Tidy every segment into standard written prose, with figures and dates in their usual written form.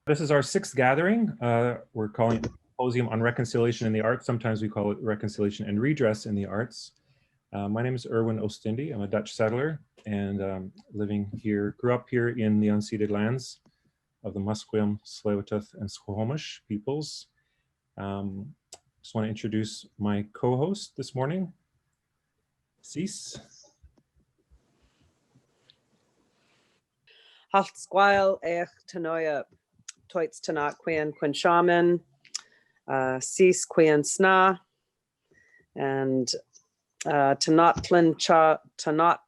This is our sixth gathering. We're calling it the Symposium on Reconciliation in the Arts. Sometimes we call it Reconciliation and Redress in the Arts. My name is Irwin Oostindie. I'm a Dutch settler and living here, grew up here in the unceded lands of the Musqueam, Tsleil-Waututh, and Squamish peoples. Just want to introduce my co-host this morning, Wyss. Halt squile eich tanoia toits tanat quien shaman, Wyss quien sna, and tanatlan tanat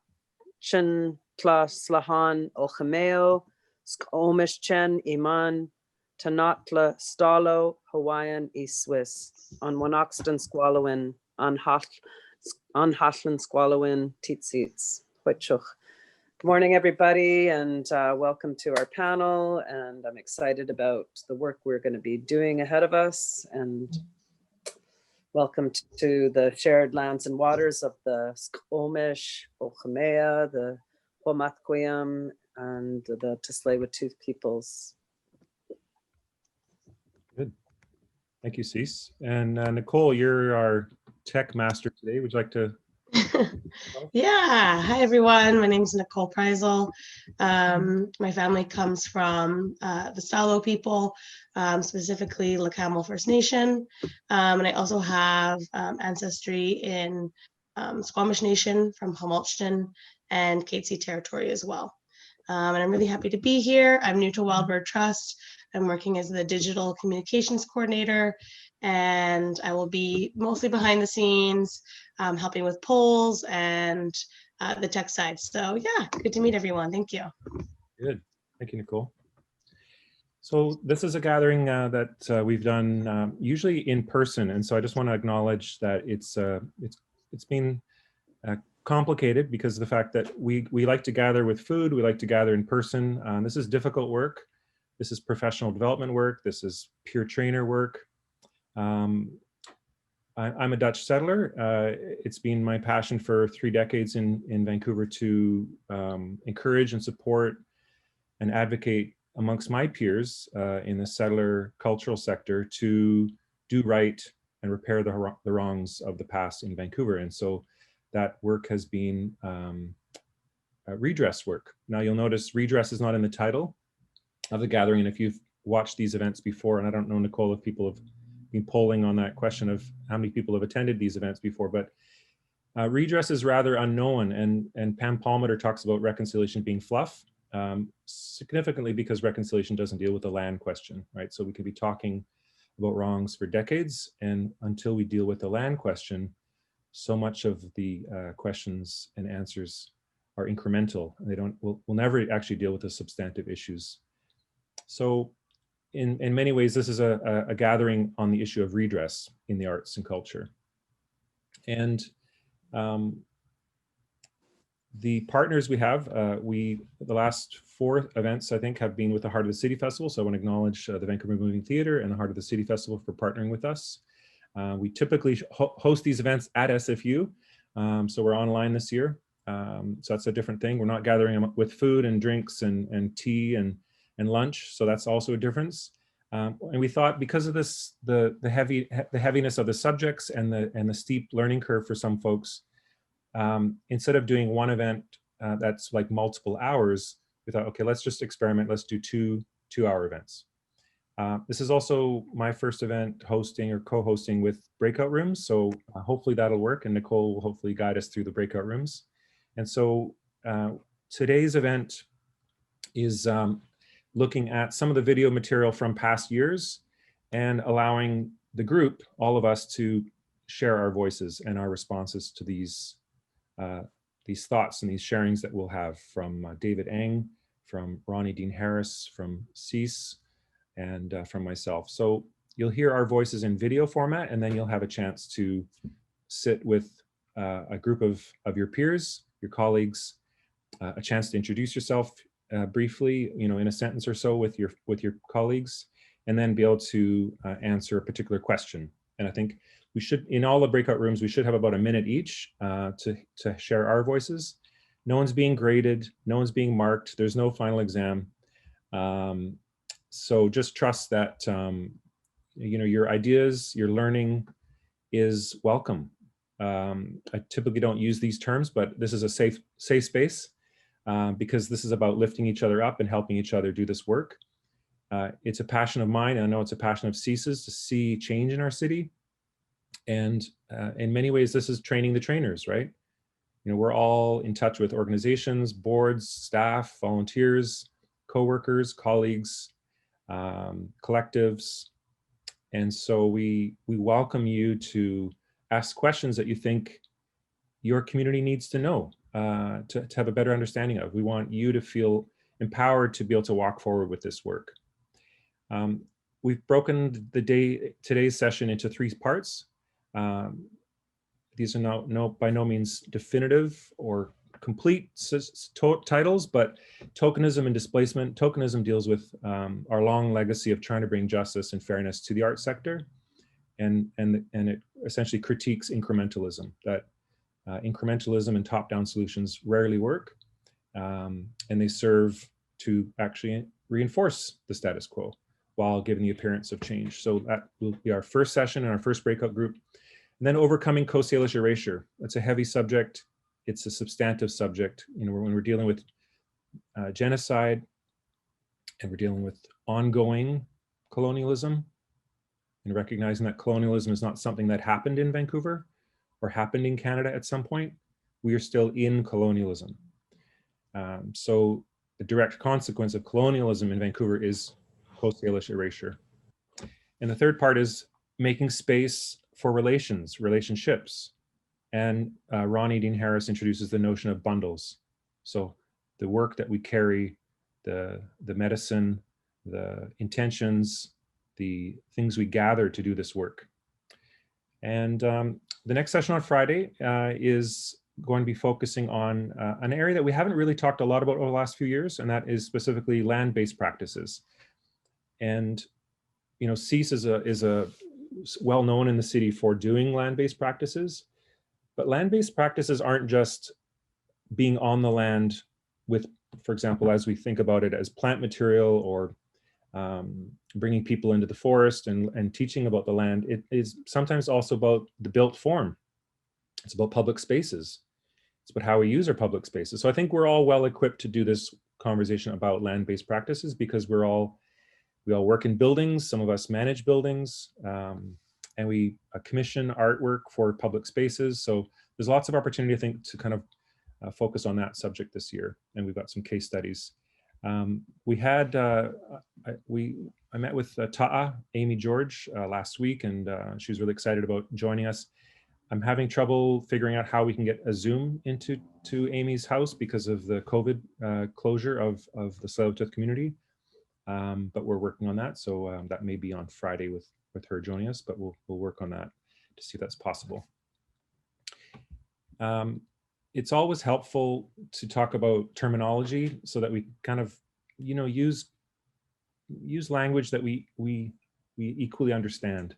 chin tla slahan olchemeo, skomish chen iman, tanatla stalo Hawaiian e Swiss, on Wanoxton squallowin, on Hatlan squallowin titsits, huichuch. Good morning, everybody, and welcome to our panel. And I'm excited about the work we're going to be doing ahead of us. And welcome to the shared lands and waters of the Squamish, Olchemea, the Homathqueam, and the Tsleil-Waututh peoples. Good. Thank you, Wyss. And Nicole, you're our tech master today. Would you like to? Yeah, hi everyone. My name is Nicole Preissl. My family comes from the Salo people, specifically Lacamel First Nation, and I also have ancestry in Squamish Nation from Hamilton and Katzie territory as well. And I'm really happy to be here. I'm new to Wild Bird Trust. I'm working as the digital communications coordinator, and I will be mostly behind the scenes, helping with polls and the tech side. So yeah, good to meet everyone. Thank you. Good. Thank you, Nicole. So this is a gathering that we've done usually in person, and so I just want to acknowledge that it's been complicated because of the fact that we like to gather with food, we like to gather in person. This is difficult work. This is professional development work. This is peer trainer work. I'm a Dutch settler. It's been my passion for 3 decades in Vancouver to encourage and support and advocate amongst my peers in the settler cultural sector to do right and repair the wrongs of the past in Vancouver. And so that work has been redress work. Now you'll notice redress is not in the title of the gathering. And if you've watched these events before, and I don't know, Nicole, if people have been polling on that question of how many people have attended these events before, but redress is rather unknown, and Pam Palmater talks about reconciliation being fluff, significantly because reconciliation doesn't deal with the land question, right? So we could be talking about wrongs for decades, and until we deal with the land question, so much of the questions and answers are incremental, and we'll never actually deal with the substantive issues. So in many ways, this is a gathering on the issue of redress in the arts and culture. And the partners we have, the last 4 events, I think, have been with the Heart of the City Festival. So I want to acknowledge the Vancouver Moving Theatre and the Heart of the City Festival for partnering with us. We typically host these events at SFU. So we're online this year. So that's a different thing. We're not gathering them with food and drinks and tea and lunch, so that's also a difference. And we thought, because of this, the heaviness of the subjects and the steep learning curve for some folks, instead of doing one event that's like multiple hours, we thought, okay, let's just experiment. Let's do 2-hour events. This is also my first event hosting or co-hosting with breakout rooms, so hopefully that'll work, and Nicole will hopefully guide us through the breakout rooms. And so today's event is looking at some of the video material from past years and allowing the group, all of us, to share our voices and our responses to these thoughts and these sharings that we'll have from David Ng, from Ronnie Dean Harris, from Wyss, and from myself. So you'll hear our voices in video format, and then you'll have a chance to sit with a group of your peers, your colleagues, a chance to introduce yourself briefly, in a sentence or so with your colleagues, and then be able to answer a particular question. And I think we should, in all the breakout rooms, we should have about a minute each to share our voices. No one's being graded, no one's being marked, there's no final exam. So just trust that, you know, your ideas, your learning is welcome. I typically don't use these terms, but this is a safe space because this is about lifting each other up and helping each other do this work. It's a passion of mine, and I know it's a passion of CSIS to see change in our city. And in many ways, this is training the trainers, right? You know, we're all in touch with organizations, boards, staff, volunteers, coworkers, colleagues, collectives. And so we welcome you to ask questions that you think your community needs to know, to have a better understanding of. We want you to feel empowered to be able to walk forward with this work. We've broken today's session into 3 parts. These are by no means definitive or complete titles, but Tokenism and Displacement. Tokenism deals with our long legacy of trying to bring justice and fairness to the arts sector, and it essentially critiques incrementalism, that incrementalism and top-down solutions rarely work, and they serve to actually reinforce the status quo while giving the appearance of change. So that will be our first session and our first breakout group. And then overcoming co-Salish erasure. That's a heavy subject. It's a substantive subject. You know, when we're dealing with genocide and we're dealing with ongoing colonialism, and recognizing that colonialism is not something that happened in Vancouver or happened in Canada at some point, we are still in colonialism. So the direct consequence of colonialism in Vancouver is co-Salish erasure. And the third part is making space for relationships. And Ronnie Dean Harris introduces the notion of bundles. So the work that we carry, the medicine, the intentions, the things we gather to do this work. And the next session on Friday is going to be focusing on an area that we haven't really talked a lot about over the last few years, and that is specifically land-based practices. And you know, CSIS is a well known in the city for doing land-based practices, but land-based practices aren't just being on the land with, for example, as we think about it as plant material or bringing people into the forest and teaching about the land. It is sometimes also about the built form. It's about public spaces. It's about how we use our public spaces. So I think we're all well equipped to do this conversation about land-based practices because we all work in buildings. Some of us manage buildings, and we commission artwork for public spaces. So there's lots of opportunity, I think, to kind of focus on that subject this year. And we've got some case studies. We had, I met with Ta'a, Amy George, last week, and she was really excited about joining us. I'm having trouble figuring out how we can get a Zoom into Amy's house because of the COVID closure of the Tsleil-Waututh community. But we're working on that. So that may be on Friday with her joining us, but we'll work on that to see if that's possible. It's always helpful to talk about terminology so that we kind of, you know, use language that we equally understand.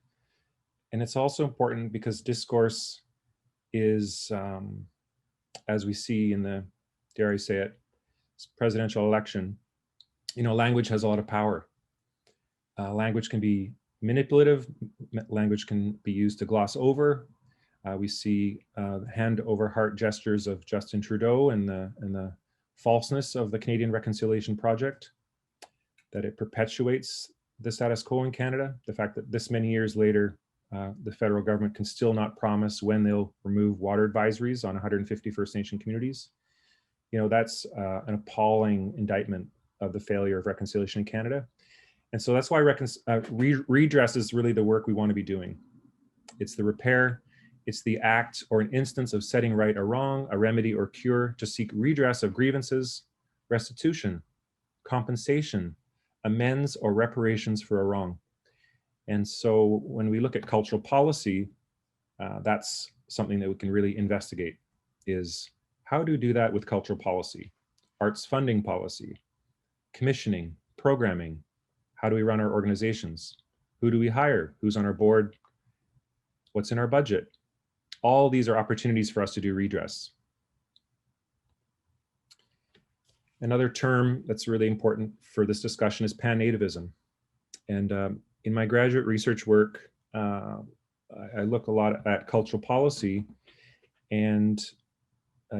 And it's also important because discourse is, as we see in the, dare I say it, presidential election, you know, language has a lot of power. Language can be manipulative. Language can be used to gloss over. We see hand over heart gestures of Justin Trudeau and the falseness of the Canadian Reconciliation Project, that it perpetuates the status quo in Canada. The fact that this many years later, the federal government can still not promise when they'll remove water advisories on 150 First Nation communities. You know, that's an appalling indictment of the failure of reconciliation in Canada. And so that's why redress is really the work we want to be doing. It's the repair, it's the act or an instance of setting right a wrong, a remedy or cure to seek redress of grievances, restitution, compensation, amends or reparations for a wrong. And so when we look at cultural policy, that's something that we can really investigate, is how do we do that with cultural policy, arts funding policy, commissioning, programming, how do we run our organizations, who do we hire, who's on our board, what's in our budget. All these are opportunities for us to do redress. Another term that's really important for this discussion is Pan-Nativism. And in my graduate research work, I look a lot at cultural policy, and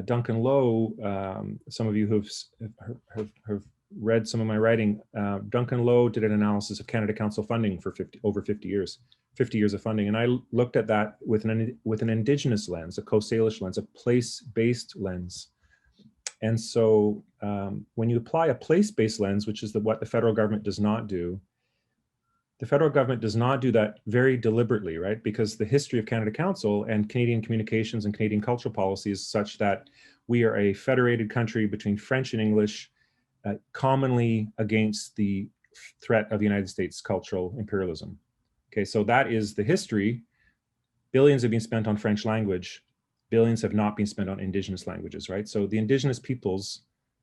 Duncan Lowe, some of you have read some of my writing. Duncan Lowe did an analysis of Canada Council funding for over 50 years of funding. And I looked at that with an Indigenous lens, a co-Salish lens, a place-based lens. And so when you apply a place-based lens, which is what the federal government does not do, the federal government does not do that very deliberately, right? Because the history of Canada Council and Canadian communications and Canadian cultural policy is such that we are a federated country between French and English, commonly against the threat of United States cultural imperialism. Okay, so that is the history. Billions have been spent on French language. Billions have not been spent on Indigenous languages, right? So the Indigenous peoples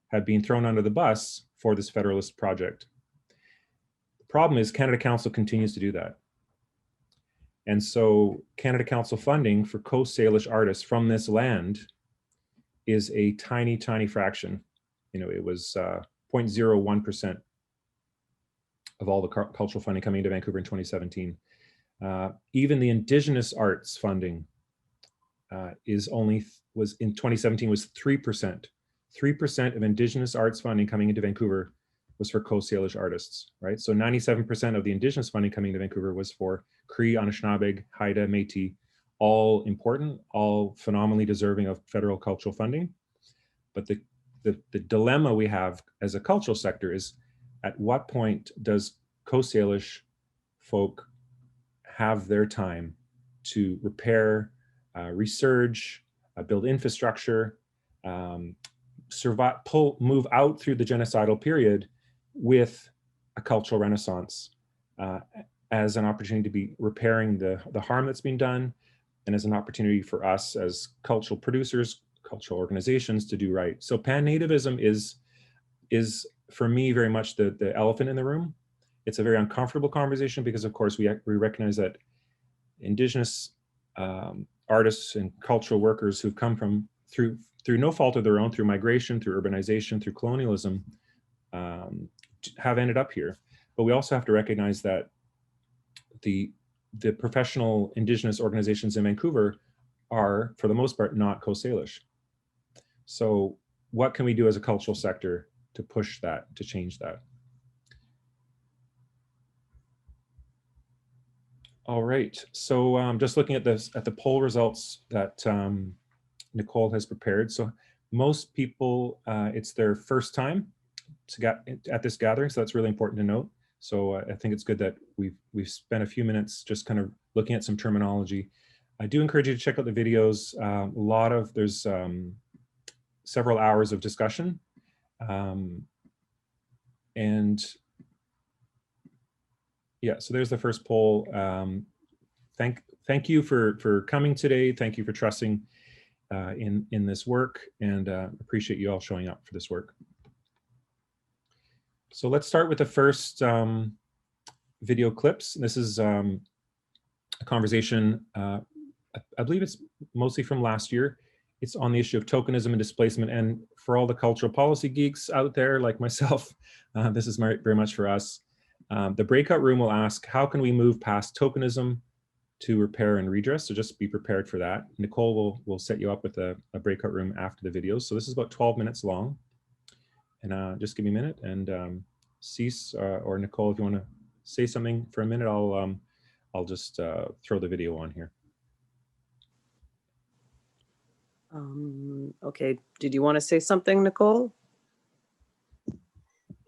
have been thrown under the bus for this federalist project. Problem is Canada Council continues to do that. And so Canada Council funding for co-Salish artists from this land is a tiny, tiny fraction. You know, it was 0.01% of all the cultural funding coming into Vancouver in 2017. Even the Indigenous arts funding was in 2017 was 3%. 3% of Indigenous arts funding coming into Vancouver was for co-Salish artists, right? So 97% of the Indigenous funding coming to Vancouver was for Cree, Anishinaabe, Haida, Métis, all important, all phenomenally deserving of federal cultural funding. But the dilemma we have as a cultural sector is, at what point does co-Salish folk have their time to repair, resurge, build infrastructure, move out through the genocidal period with a cultural renaissance as an opportunity to be repairing the harm that's been done, and as an opportunity for us as cultural producers, cultural organizations to do right. So Pan-Nativism is for me very much the elephant in the room. It's a very uncomfortable conversation because, of course, we recognize that Indigenous artists and cultural workers who've come from through no fault of their own, through migration, through urbanization, through colonialism, have ended up here. But we also have to recognize that the professional Indigenous organizations in Vancouver are, for the most part, not co-Salish. So what can we do as a cultural sector to push that, to change that? All right, so just looking at the poll results that Nicole has prepared. So most people, it's their first time to get at this gathering, so that's really important to note. So I think it's good that we've spent a few minutes just kind of looking at some terminology. I do encourage you to check out the videos. There's several hours of discussion, and yeah, so there's the first poll. Thank you for coming today. Thank you for trusting in this work, and appreciate you all showing up for this work. So let's start with the first video clips. This is a conversation, I believe it's mostly from last year. It's on the issue of tokenism and displacement. And for all the cultural policy geeks out there like myself, this is very much for us. The breakout room will ask, how can we move past tokenism to repair and redress? So just be prepared for that. Nicole will set you up with a breakout room after the videos. So this is about 12 minutes long. And just give me a minute, and Cease or Nicole, if you want to say something for a minute, I'll just throw the video on here. Okay, did you want to say something, Nicole?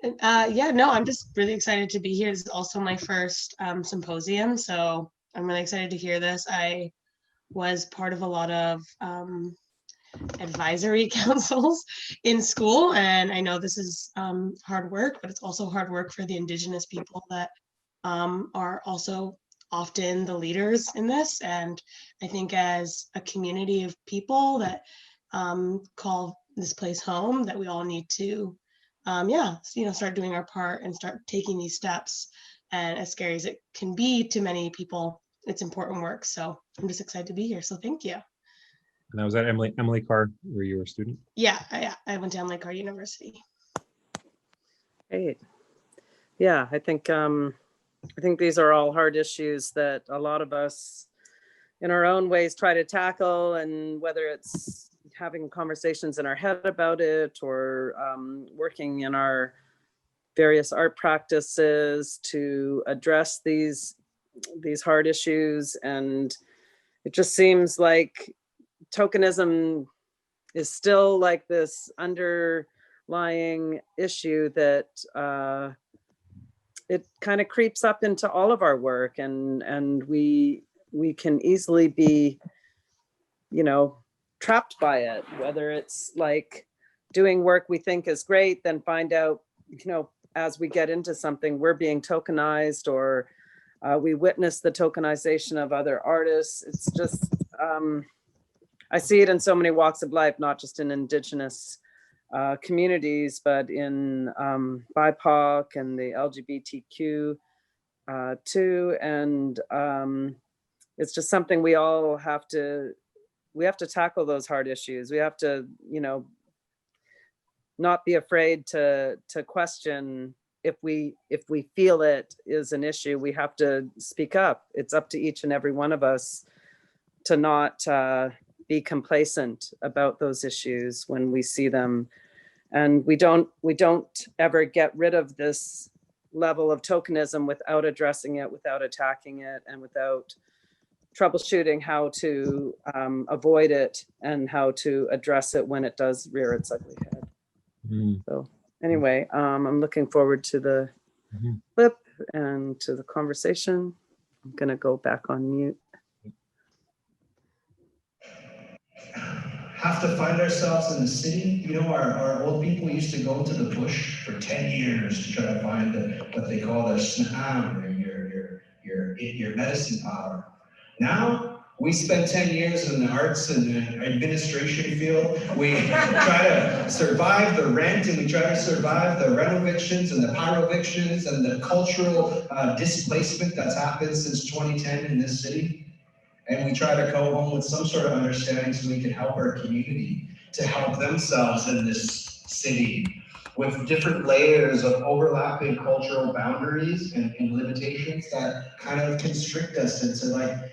Yeah, no, I'm just really excited to be here. This is also my first symposium, so I'm really excited to hear this. I was part of a lot of advisory councils in school, and I know this is hard work, but it's also hard work for the Indigenous people that are also often the leaders in this. And I think as a community of people that call this place home, that we all need to start doing our part and start taking these steps. And as scary as it can be to many people, it's important work. So I'm just excited to be here. So thank you. And that was at Emily Carr, where you were a student? Yeah, I went to Emily Carr University. Great. Yeah, I think I think these are all hard issues that a lot of us in our own ways try to tackle, and whether it's having conversations in our head about it or working in our various art practices to address these hard issues. And it just seems like tokenism is still like this underlying issue that it kind of creeps up into all of our work, and we can easily be, you know, trapped by it, whether it's like doing work we think is great, then find out, you know, as we get into something, we're being tokenized, or we witness the tokenization of other artists. It's just, I see it in so many walks of life, not just in Indigenous communities, but in BIPOC and the LGBTQ too. And it's just something we all have to tackle, those hard issues. We have to, you know, not be afraid to question if we feel it is an issue. We have to speak up. It's up to each and every one of us to not be complacent about those issues when we see them. And we don't ever get rid of this level of tokenism without addressing it, without attacking it, and without troubleshooting how to avoid it and how to address it when it does rear its ugly head. So anyway, I'm looking forward to the clip and to the conversation. I'm gonna go back on mute. Have to find ourselves in the city. You know, our old people used to go to the bush for 10 years to try to find what they call their snam, your medicine power. Now, we spend 10 years in the arts and the administration field. We try to survive the rent, and we try to survive the rent evictions and the power evictions and the cultural displacement that's happened since 2010 in this city. And we try to go home with some sort of understanding so we can help our community to help themselves in this city with different layers of overlapping cultural boundaries and limitations that kind of constrict us into like,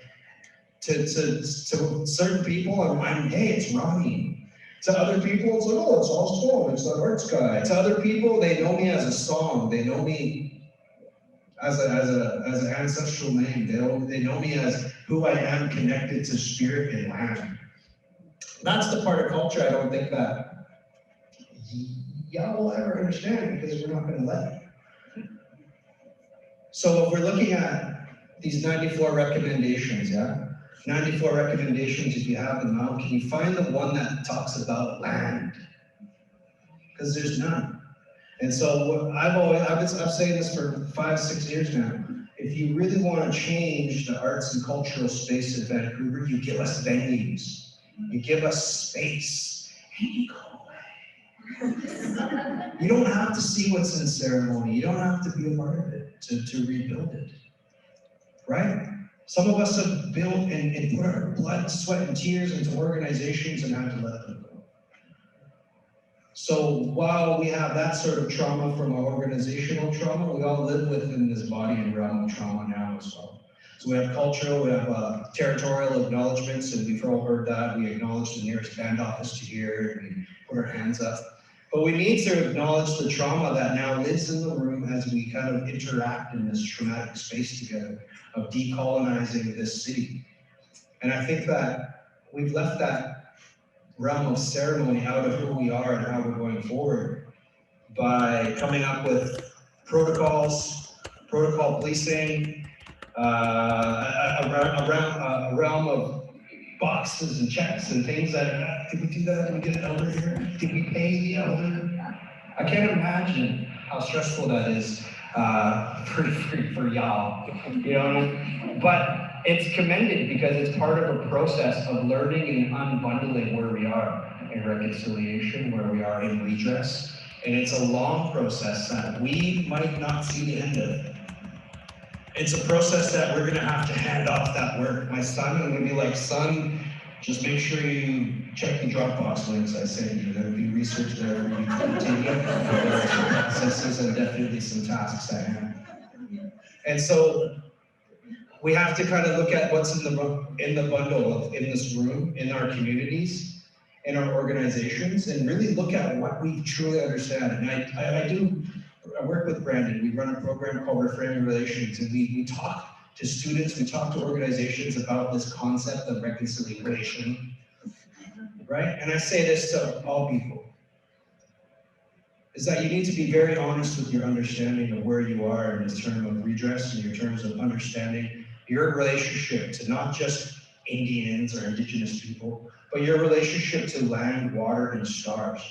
to certain people, I'm hey, it's Ronnie. To other people, it's like, oh, it's all Storm, it's the arts guy. To other people, they know me as a song, they know me as an ancestral name. They know me as who I am connected to spirit and land. That's the part of culture I don't think that y'all will ever understand, because we're not going to let you. So if we're looking at these 94 recommendations, 94 recommendations, if you have them out, can you find the one that talks about land? Because there's none. And so I've been saying this for 5-6 years now. If you really want to change the arts and cultural space in Vancouver, you give us venues, you give us space, and you go away. You don't have to see what's in ceremony. You don't have to be a part of it to rebuild it, right? Some of us have built and put our blood, sweat, and tears into organizations and had to let them go. So while we have that sort of trauma from our organizational trauma, we all live within this body and realm of trauma now as well. So we have cultural, we have territorial acknowledgements, and we've all heard that. We acknowledge the nearest band office to here, and we put our hands up. But we need to acknowledge the trauma that now lives in the room as we kind of interact in this traumatic space together of decolonizing this city. And I think that we've left that realm of ceremony out of who we are and how we're going forward by coming up with protocols, protocol policing, a realm of boxes and checks and things that, did we do that? Did we get an elder here? Did we pay the elder? I can't imagine how stressful that is for y'all, you know? But it's commended because it's part of a process of learning and unbundling where we are in reconciliation, where we are in redress. And it's a long process that we might not see the end of. It's a process that we're gonna have to hand off that work. My son, I'm gonna be like, son, just make sure you check the Dropbox links I sent you. There'll be research there for you to continue. There are some processes and definitely some tasks at hand. And so we have to kind of look at what's in the bundle in this room, in our communities, in our organizations, and really look at what we truly understand. And I work with Brandon. We run a program called Reframing Relations, and we talk to students, we talk to organizations about this concept of reconciliation, right? And I say this to all people, is that you need to be very honest with your understanding of where you are in this term of redress and your terms of understanding your relationship to not just Indians or Indigenous people, but your relationship to land, water, and stars.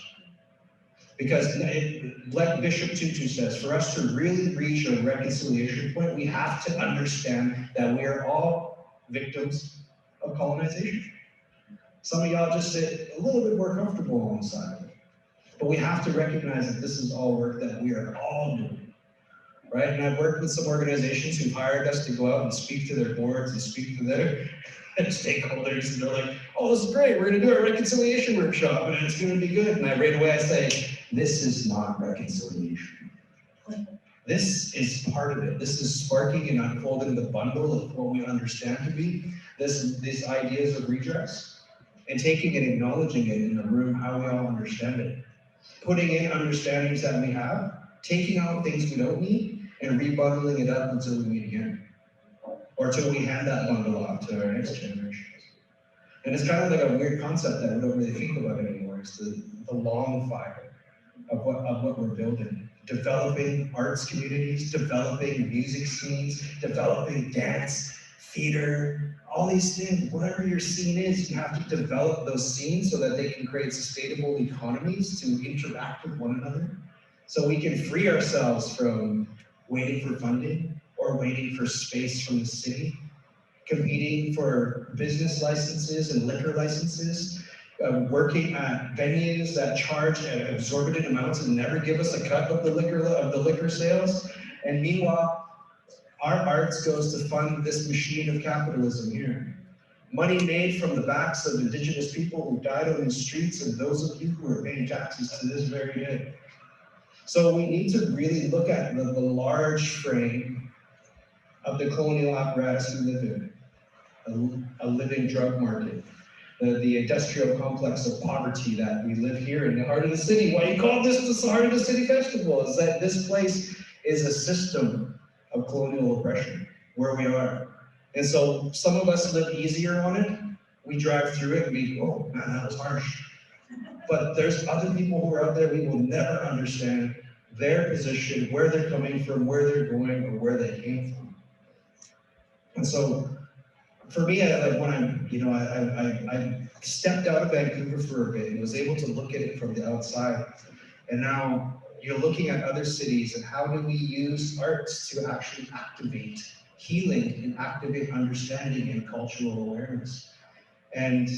Because like Bishop Tutu says, for us to really reach a reconciliation point, we have to understand that we are all victims of colonization. Some of y'all just sit a little bit more comfortable alongside of it. But we have to recognize that this is all work that we are all doing, right? And I've worked with some organizations who've hired us to go out and speak to their boards and speak to their stakeholders, and they're like, oh, this is great, we're gonna do a reconciliation workshop and it's gonna be good. And right away I say, this is not reconciliation. This is part of it. This is sparking and unfolding the bundle of what we understand to be these ideas of redress, and taking and acknowledging it in the room, how we all understand it. Putting in understandings that we have, taking out things we don't need, and rebundling it up until we meet again. Or until we hand that bundle off to our next generations. And it's kind of like a weird concept that we don't really think about anymore. It's the long fire of what we're building. Developing arts communities, developing music scenes, developing dance, theater, all these things. Whatever your scene is, you have to develop those scenes so that they can create sustainable economies to interact with one another. So we can free ourselves from waiting for funding or waiting for space from the city, competing for business licenses and liquor licenses, working at venues that charge exorbitant amounts and never give us a cut of the liquor sales. And meanwhile, our arts goes to fund this machine of capitalism here. Money made from the backs of Indigenous people who died on the streets and those of you who are paying taxes to this very day. So we need to really look at the large frame of the colonial apparatus we live in, a living drug market, the industrial complex of poverty that we live here in the heart of the city. Why you call this the heart of the city festival is that this place is a system of colonial oppression where we are. And so some of us live easier on it. We drive through it and we, oh man, that was harsh. But there's other people who are out there, we will never understand their position, where they're coming from, where they're going, or where they came from. And so for me, I stepped out of Vancouver for a bit and was able to look at it from the outside. And now you're looking at other cities and how do we use arts to actually activate healing and activate understanding and cultural awareness. And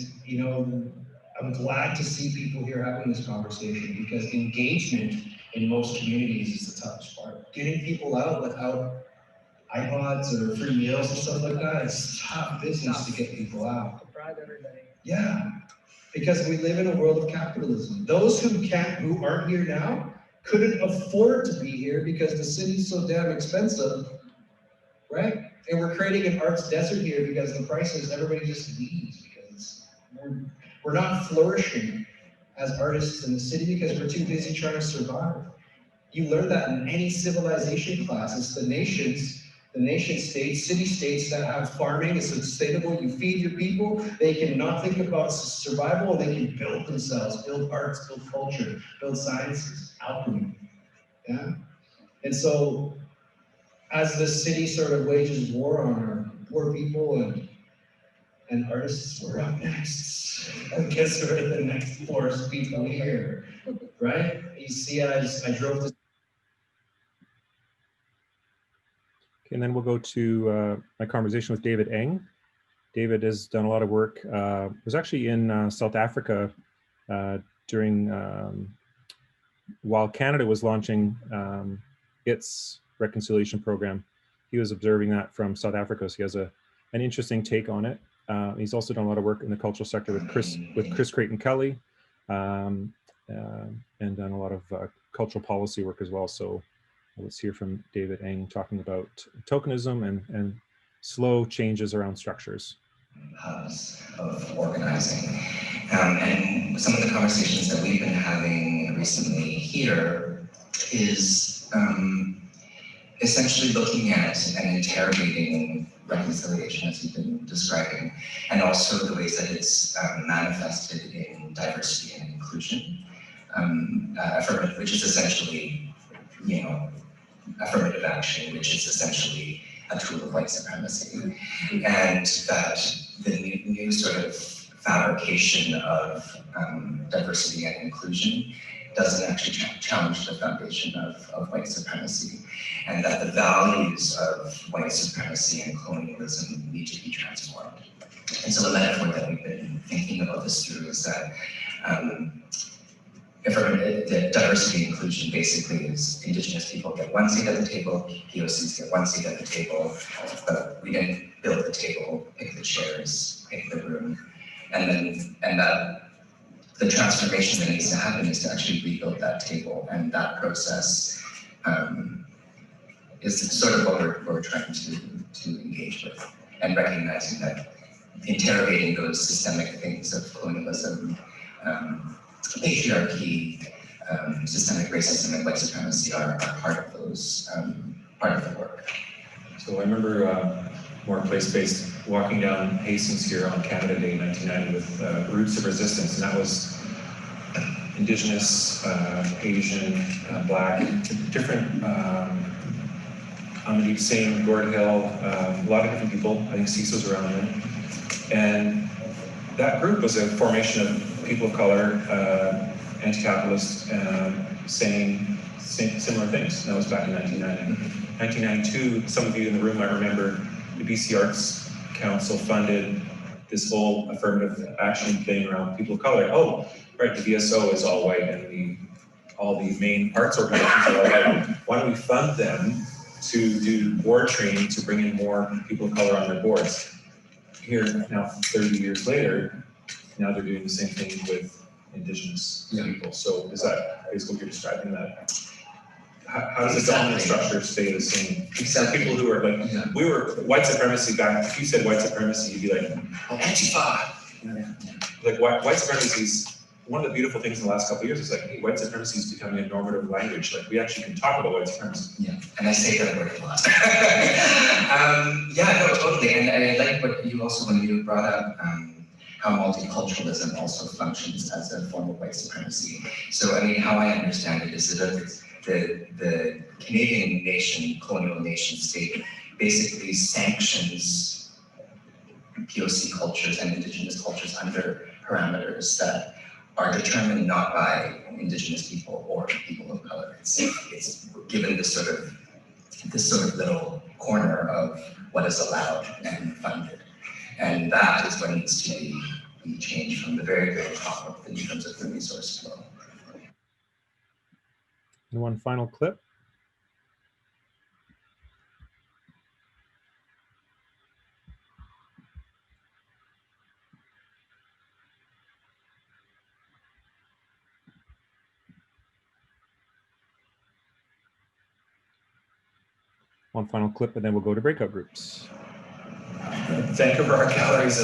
I'm glad to see people here having this conversation, because engagement in most communities is the toughest part. Getting people out without iPods or free meals and stuff like that, it's tough business to get people out. Yeah, because we live in a world of capitalism. Those who aren't here now couldn't afford to be here because the city's so damn expensive, right? And we're creating an arts desert here because the prices, everybody just leaves because we're not flourishing as artists in the city because we're too busy trying to survive. You learn that in any civilization class. It's the nation states, city-states that have farming is sustainable. You feed your people, they can not think about survival, they can build themselves, build arts, build culture, build sciences, alchemy. Yeah? And so, as the city sort of wages war on our poor people and artists, we're up next. I guess we're the next force people here, right? You see, I drove this. And then we'll go to my conversation with David Ng. David has done a lot of work, was actually in South Africa during, while Canada was launching its reconciliation program. He was observing that from South Africa, so he has an interesting take on it. He's also done a lot of work in the cultural sector with Chris Creighton Kelly, and done a lot of cultural policy work as well. So Let's hear from David Ng talking about tokenism and slow changes around structures. Hubs of organizing. And some of the conversations that we've been having recently here is essentially looking at and interrogating reconciliation, as you've been describing, and also the ways that it's manifested in diversity and inclusion, which is essentially, affirmative action, which is essentially a tool of white supremacy, and that the new sort of fabrication of diversity and inclusion doesn't actually challenge the foundation of white supremacy, and that the values of white supremacy and colonialism need to be transformed. And so the metaphor that we've been thinking about this through is that the diversity and inclusion basically is Indigenous people get one seat at the table, POCs get one seat at the table, but we didn't build the table, pick the chairs, pick the room, and that the transformation that needs to happen is to actually rebuild that table, and that process is sort of what we're trying to engage with, and recognizing that interrogating those systemic things of colonialism, patriarchy, systemic racism, and white supremacy are part of those, part of the work. So I remember more place-based walking down Hastings here on Canada Day 1990 with Roots of Resistance, and that was Indigenous, Asian, Black, different, Amandeep Singh, Gord Hill, a lot of different people. I think Cecil was around then. And that group was a formation of people of color, anti-capitalist, saying similar things. And that was back in 1990. 1992, some of you in the room might remember the BC Arts Council funded this whole affirmative action thing around people of color. Oh, right, the VSO is all white and all the main arts organizations are all white. Why don't we fund them to do board training to bring in more people of color on their boards? Here now, 30 years later, now they're doing the same thing with Indigenous people. So is that basically what you're describing that? How does the dominant structure stay the same? Exactly. People who are like, we were white supremacy back, if you said white supremacy, you'd be like, oh, Antifa. Like white supremacy is one of the beautiful things in the last couple of years is like, hey, white supremacy is becoming a normative language. Like we actually can talk about white supremacy. Yeah, and I say that word a lot. Yeah, no, totally. And I like what you also, when you brought up how multiculturalism also functions as a form of white supremacy. So, I mean, how I understand it is that the Canadian nation, colonial nation state, basically sanctions POC cultures and Indigenous cultures under parameters that are determined not by Indigenous people or people of color. It's given this sort of little corner of what is allowed and funded, and that is what needs to be changed from the very, very top in terms of the resource flow. And one final clip. One final clip, and then we'll go to breakout groups. Vancouver Art Gallery is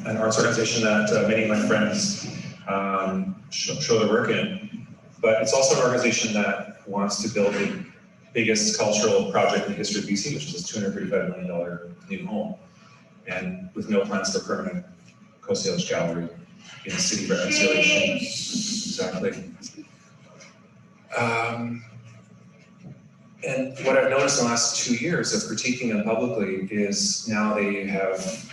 an arts organization that many of my friends show their work in, but it's also an organization that wants to build the biggest cultural project in the history of BC, which is this $235 million new home, and with no plans for permanent co-Salish gallery in the city reconciliation. Exactly. And what I've noticed in the last 2 years of critiquing them publicly is now they have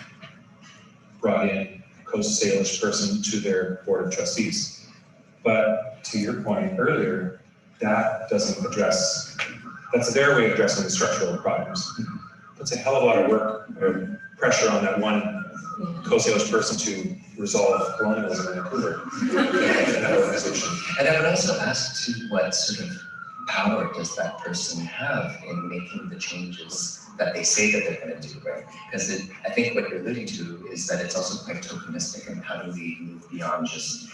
brought in a co-Salish person to their board of trustees. But to your point earlier, that doesn't address, that's their way of addressing the structural problems. Puts a hell of a lot of work or pressure on that one co-Salish person to resolve colonialism in Vancouver in that organization. And I would also ask too, what sort of power does that person have in making the changes that they say that they're going to do, right? Because I think what you're alluding to is that it's also quite tokenistic, and how do we move beyond just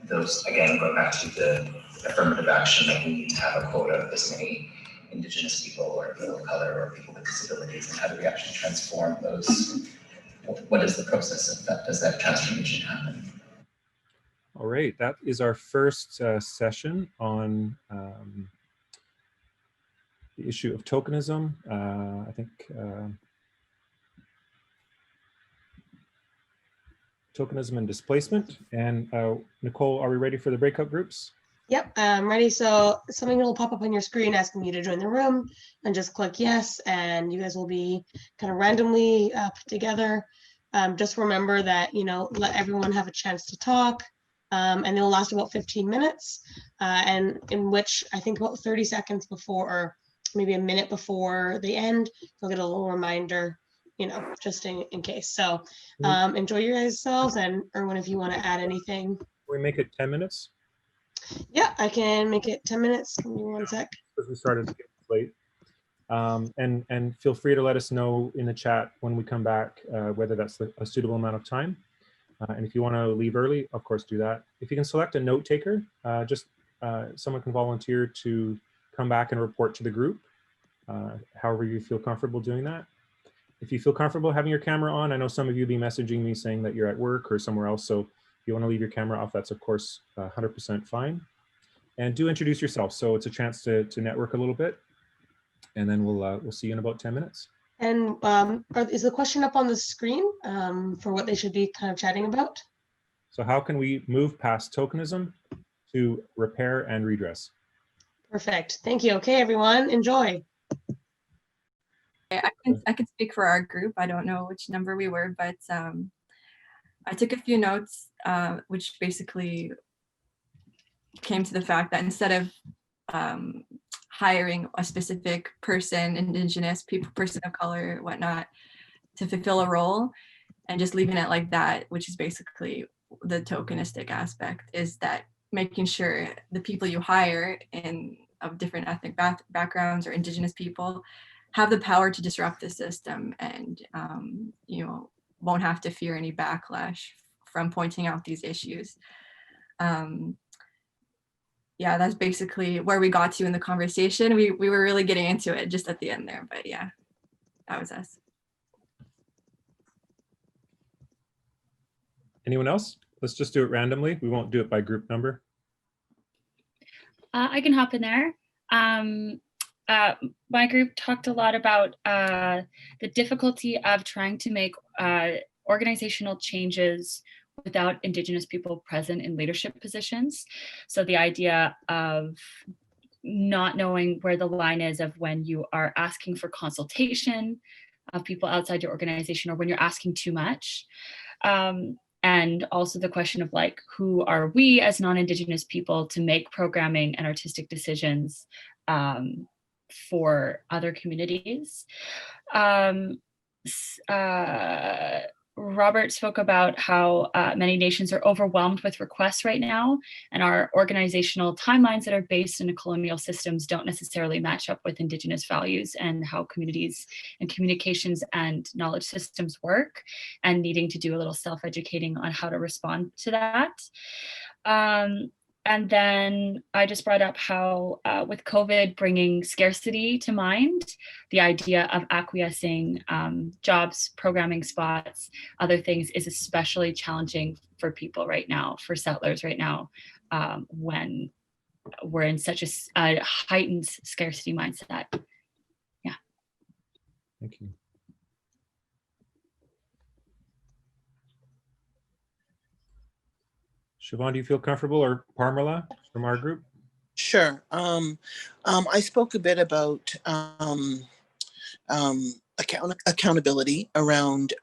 those, again, going back to the affirmative action, that we need to have a quota of this many Indigenous people or people of color or people with disabilities, and how do we actually transform those? What is the process of that? Does that transformation happen? All right, that is our first session on the issue of tokenism. I think tokenism and displacement. And Nicole, are we ready for the breakout groups? Yep, I'm ready. So something will pop up on your screen asking you to join the room, and just click yes, and you guys will be kind of randomly put together. Just remember that, you know, let everyone have a chance to talk, and they'll last about 15 minutes, and in which I think about 30 seconds before, or maybe a minute before the end, you'll get a little reminder, you know, just in case. So enjoy yourselves, and Irwin, if you want to add anything. Can we make it 10 minutes? Yeah, I can make it 10 minutes. Give me one sec. Because we started late. And feel free to let us know in the chat when we come back, whether that's a suitable amount of time. And if you want to leave early, of course, do that. If you can select a note taker, someone can volunteer to come back and report to the group, however you feel comfortable doing that. If you feel comfortable having your camera on, I know some of you be messaging me saying that you're at work or somewhere else. So if you want to leave your camera off, that's of course 100% fine. And do introduce yourself. So it's a chance to network a little bit. And then we'll see you in about 10 minutes. And is the question up on the screen for what they should be kind of chatting about? So how can we move past tokenism to repair and redress? Perfect. Thank you. Okay, everyone, enjoy. I can speak for our group. I don't know which number we were, but I took a few notes, which basically came to the fact that instead of hiring a specific person, Indigenous people, person of color, whatnot, to fulfill a role, and just leaving it like that, which is basically the tokenistic aspect, is that making sure the people you hire of different ethnic backgrounds or Indigenous people have the power to disrupt the system, and you know, won't have to fear any backlash from pointing out these issues. Yeah, that's basically where we got to in the conversation. We were really getting into it just at the end there, but yeah, that was us. Anyone else? Let's just do it randomly. We won't do it by group number. I can hop in there. My group talked a lot about the difficulty of trying to make organizational changes without Indigenous people present in leadership positions. So the idea of not knowing where the line is of when you are asking for consultation of people outside your organization, or when you're asking too much. And also the question of like, who are we as non-Indigenous people to make programming and artistic decisions for other communities. Robert spoke about how many nations are overwhelmed with requests right now, and our organizational timelines that are based in colonial systems don't necessarily match up with Indigenous values and how communities and communications and knowledge systems work, and needing to do a little self-educating on how to respond to that. And then I just brought up how with COVID bringing scarcity to mind, the idea of acquiescing jobs, programming spots, other things is especially challenging for people right now, for settlers right now, when we're in such a heightened scarcity mindset. Yeah. Thank you. Siobhan, do you feel comfortable, or Parmala from our group? Sure. I spoke a bit about accountability around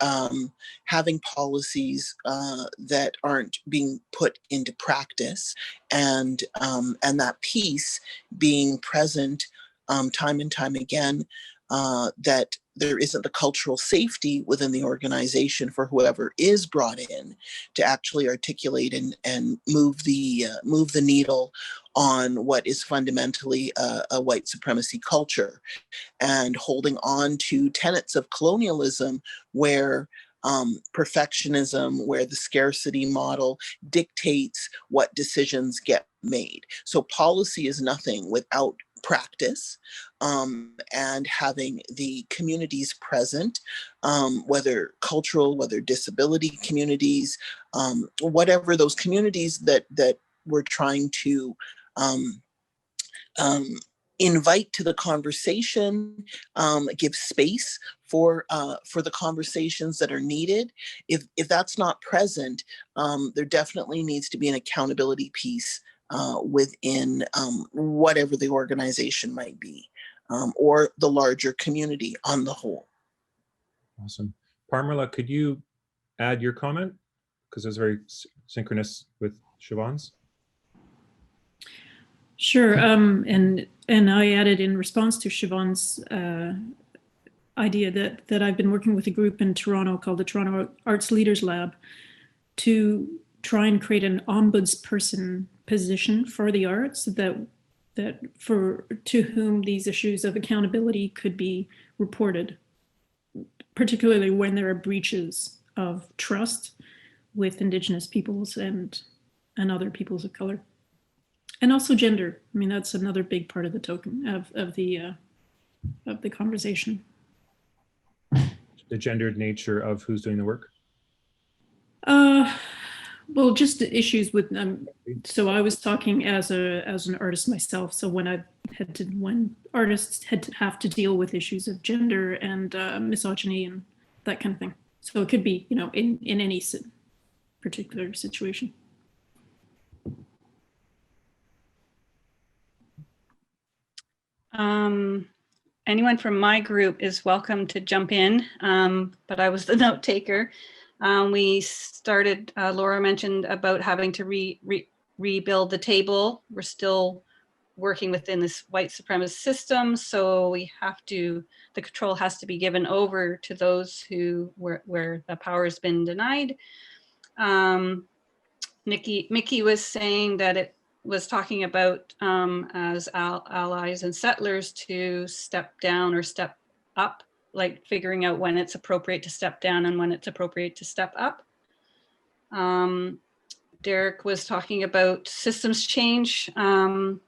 having policies that aren't being put into practice, and that piece being present time and time again, that there isn't the cultural safety within the organization for whoever is brought in to actually articulate and move the needle on what is fundamentally a white supremacy culture, and holding on to tenets of colonialism where perfectionism, where the scarcity model dictates what decisions get made. So policy is nothing without practice, and having the communities present, whether cultural, whether disability communities, whatever those communities that we're trying to invite to the conversation, give space for the conversations that are needed. If that's not present, there definitely needs to be an accountability piece within whatever the organization might be, or the larger community on the whole. Awesome. Parmala, could you add your comment? Because it was very synchronous with Siobhan's. Sure, and I added in response to Siobhan's idea that I've been working with a group in Toronto called the Toronto Arts Leaders Lab to try and create an ombudsperson position for the arts to whom these issues of accountability could be reported, particularly when there are breaches of trust with Indigenous peoples and other peoples of color. And also gender. I mean, that's another big part of the token of the conversation. The gendered nature of who's doing the work? Well, just the issues with so I was talking as an artist myself. So when artists have to deal with issues of gender and misogyny and that kind of thing. So it could be, in any particular situation. Anyone from my group is welcome to jump in, but I was the note taker. We started, Laura mentioned about having to rebuild the table. We're still working within this white supremacist system, so the control has to be given over to those where the power has been denied. Mickey was saying that it was talking about as allies and settlers to step down or step up, like figuring out when it's appropriate to step down and when it's appropriate to step up. Derek was talking about systems change, and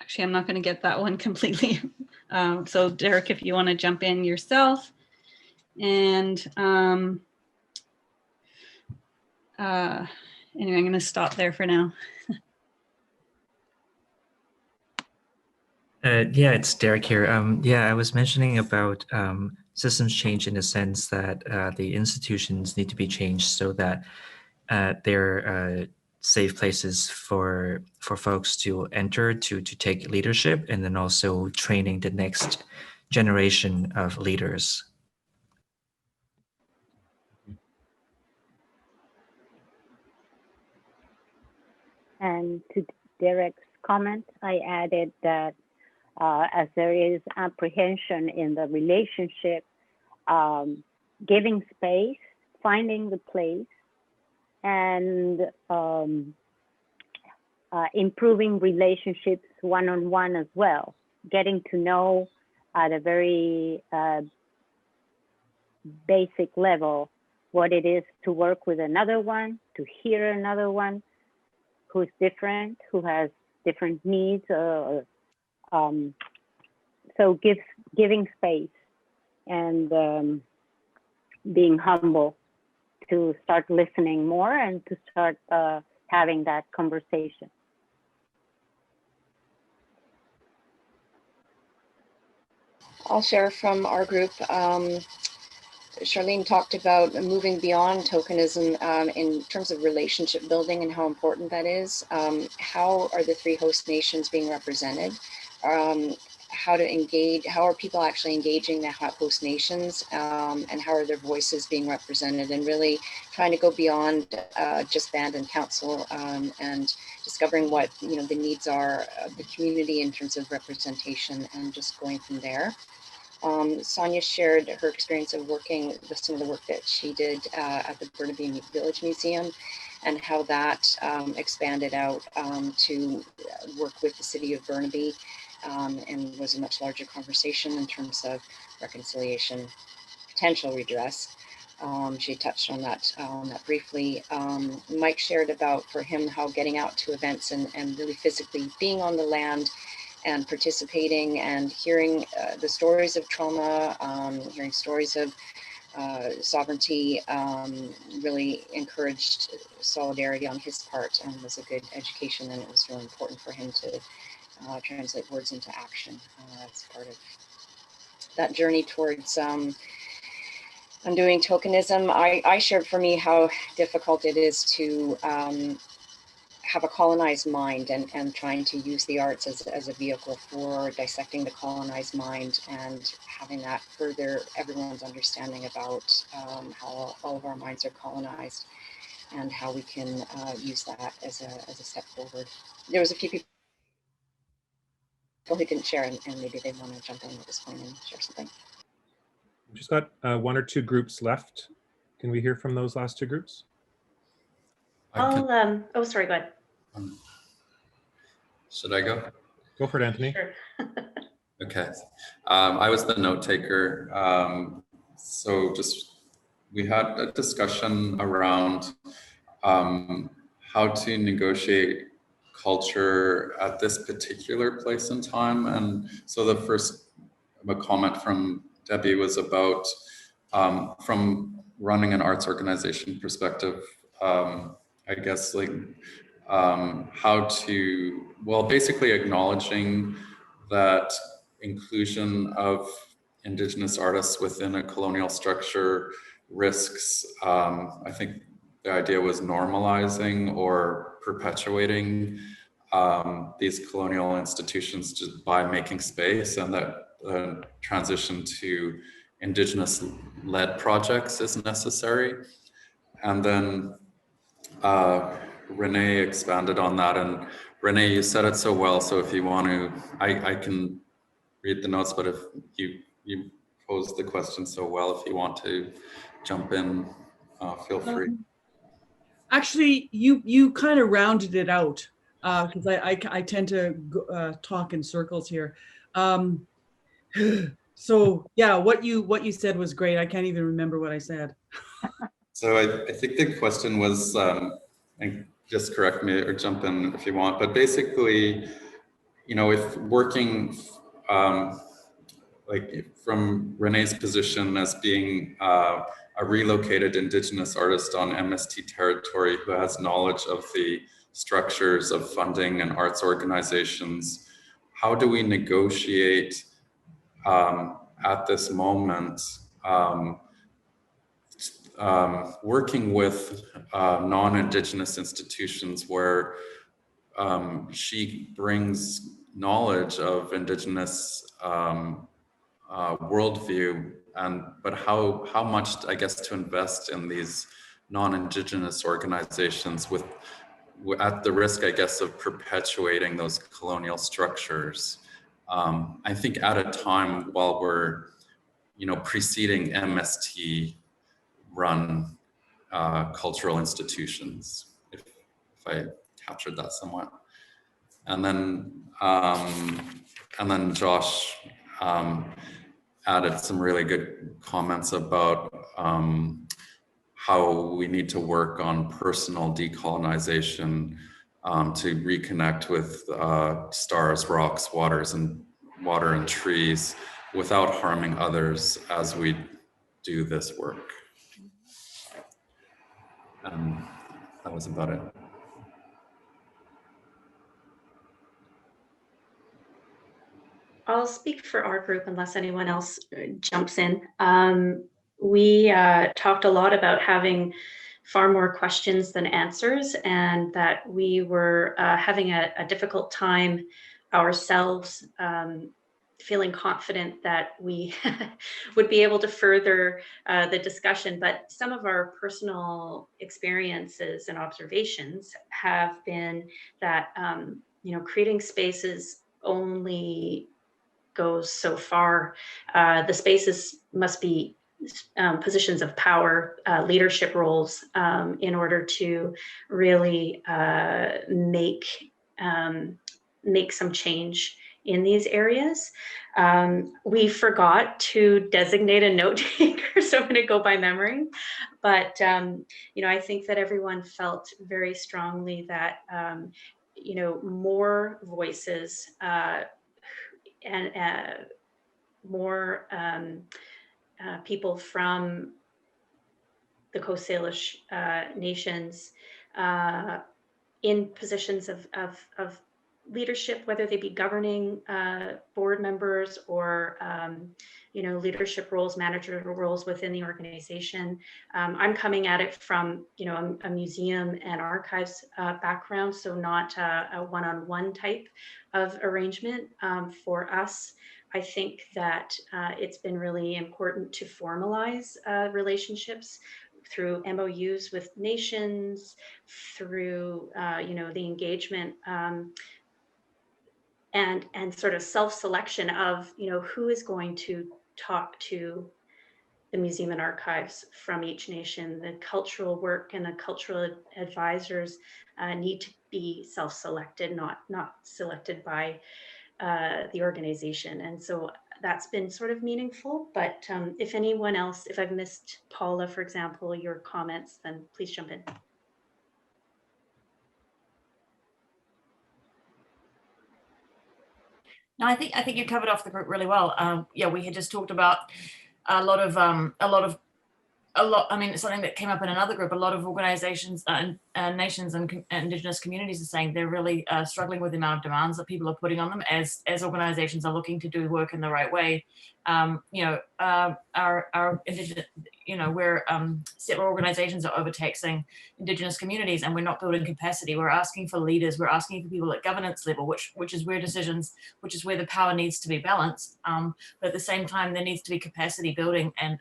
actually I'm not going to get that one completely. So Derek, if you want to jump in yourself. And anyway, I'm going to stop there for now. Yeah, it's Derek here. Yeah, I was mentioning about systems change in the sense that the institutions need to be changed so that they're safe places for folks to enter, to take leadership, and then also training the next generation of leaders. And to Derek's comment, I added that as there is apprehension in the relationship, giving space, finding the place, and improving relationships one-on-one as well, getting to know at a very basic level what it is to work with another one, to hear another one who's different, who has different needs, so giving space and being humble to start listening more and to start having that conversation. I'll share from our group. Charlene talked about moving beyond tokenism in terms of relationship building and how important that is. How are the three host nations being represented? How to engage, how are people actually engaging the host nations, and how are their voices being represented, and really trying to go beyond just band and council, and discovering what the needs are of the community in terms of representation, and just going from there. Sonia shared her experience of working with some of the work that she did at the Burnaby Village Museum, and how that expanded out to work with the city of Burnaby and was a much larger conversation in terms of reconciliation, potential redress. She touched on that briefly. Mike shared about, for him, how getting out to events and really physically being on the land and participating and hearing the stories of trauma, hearing stories of sovereignty, really encouraged solidarity on his part and was a good education, and it was really important for him to translate words into action as part of that journey towards undoing tokenism. I shared for me how difficult it is to have a colonized mind and trying to use the arts as a vehicle for dissecting the colonized mind and having that further everyone's understanding about how all of our minds are colonized and how we can use that as a step forward. There was a few people who didn't share, and maybe they want to jump in at this point and share something. We've just got one or two groups left. Can we hear from those last two groups? Oh, sorry, go ahead. Should I go? Go for it, Anthony. Sure. Okay. I was the note taker. So we had a discussion around how to negotiate culture at this particular place in time. And so the first comment from Debbie was about, from running an arts organization perspective, I guess like how to, well, basically acknowledging that inclusion of Indigenous artists within a colonial structure risks, I think the idea was normalizing or perpetuating these colonial institutions just by making space, and that transition to Indigenous-led projects is necessary. And then Renee expanded on that, and Renee, you said it so well, so if you want to, I can read the notes, but if you posed the question so well, if you want to jump in, feel free. Actually, you kind of rounded it out, because I tend to talk in circles here. So yeah, what you said was great. I can't even remember what I said. So I think the question was, and just correct me or jump in if you want, but basically, you know, if working like from Renee's position as being a relocated Indigenous artist on MST territory who has knowledge of the structures of funding and arts organizations, how do we negotiate at this moment working with non-Indigenous institutions where she brings knowledge of Indigenous worldview, but how much, I guess, to invest in these non-Indigenous organizations at the risk, I guess, of perpetuating those colonial structures. I think at a time while we're, you know, preceding MST run cultural institutions, if I captured that somewhat. And then Josh added some really good comments about how we need to work on personal decolonization to reconnect with stars, rocks, water and trees without harming others as we do this work. That was about it. I'll speak for our group unless anyone else jumps in. We talked a lot about having far more questions than answers, and that we were having a difficult time ourselves feeling confident that we would be able to further the discussion. But some of our personal experiences and observations have been that you know, creating spaces only goes so far. The spaces must be positions of power, leadership roles, in order to really make some change in these areas. We forgot to designate a note taker, so I'm going to go by memory. But, you know, I think that everyone felt very strongly that, you know, more voices and more people from the Coast Salish nations in positions of leadership, whether they be governing board members or you know, leadership roles, managerial roles within the organization. I'm coming at it from, you know, a museum and archives background, so not a one-on-one type of arrangement. For us, I think that it's been really important to formalize relationships through MOUs with nations, through you know, the engagement and sort of self-selection of, you know, who is going to talk to the museum and archives from each nation. The cultural work and the cultural advisors need to be self-selected, not selected by the organization. And so that's been sort of meaningful. But if anyone else, if I've missed, Paula, for example, your comments, then please jump in. No, I think you covered off the group really well. Yeah, we had just talked about a lot. I mean, it's something that came up in another group. A lot of organizations and nations and Indigenous communities are saying they're really struggling with the amount of demands that people are putting on them as organizations are looking to do work in the right way. You know, our Indigenous, you know, where settler organizations are overtaxing Indigenous communities, and we're not building capacity. We're asking for leaders. We're asking for people at governance level, which is where the power needs to be balanced. But at the same time, there needs to be capacity building and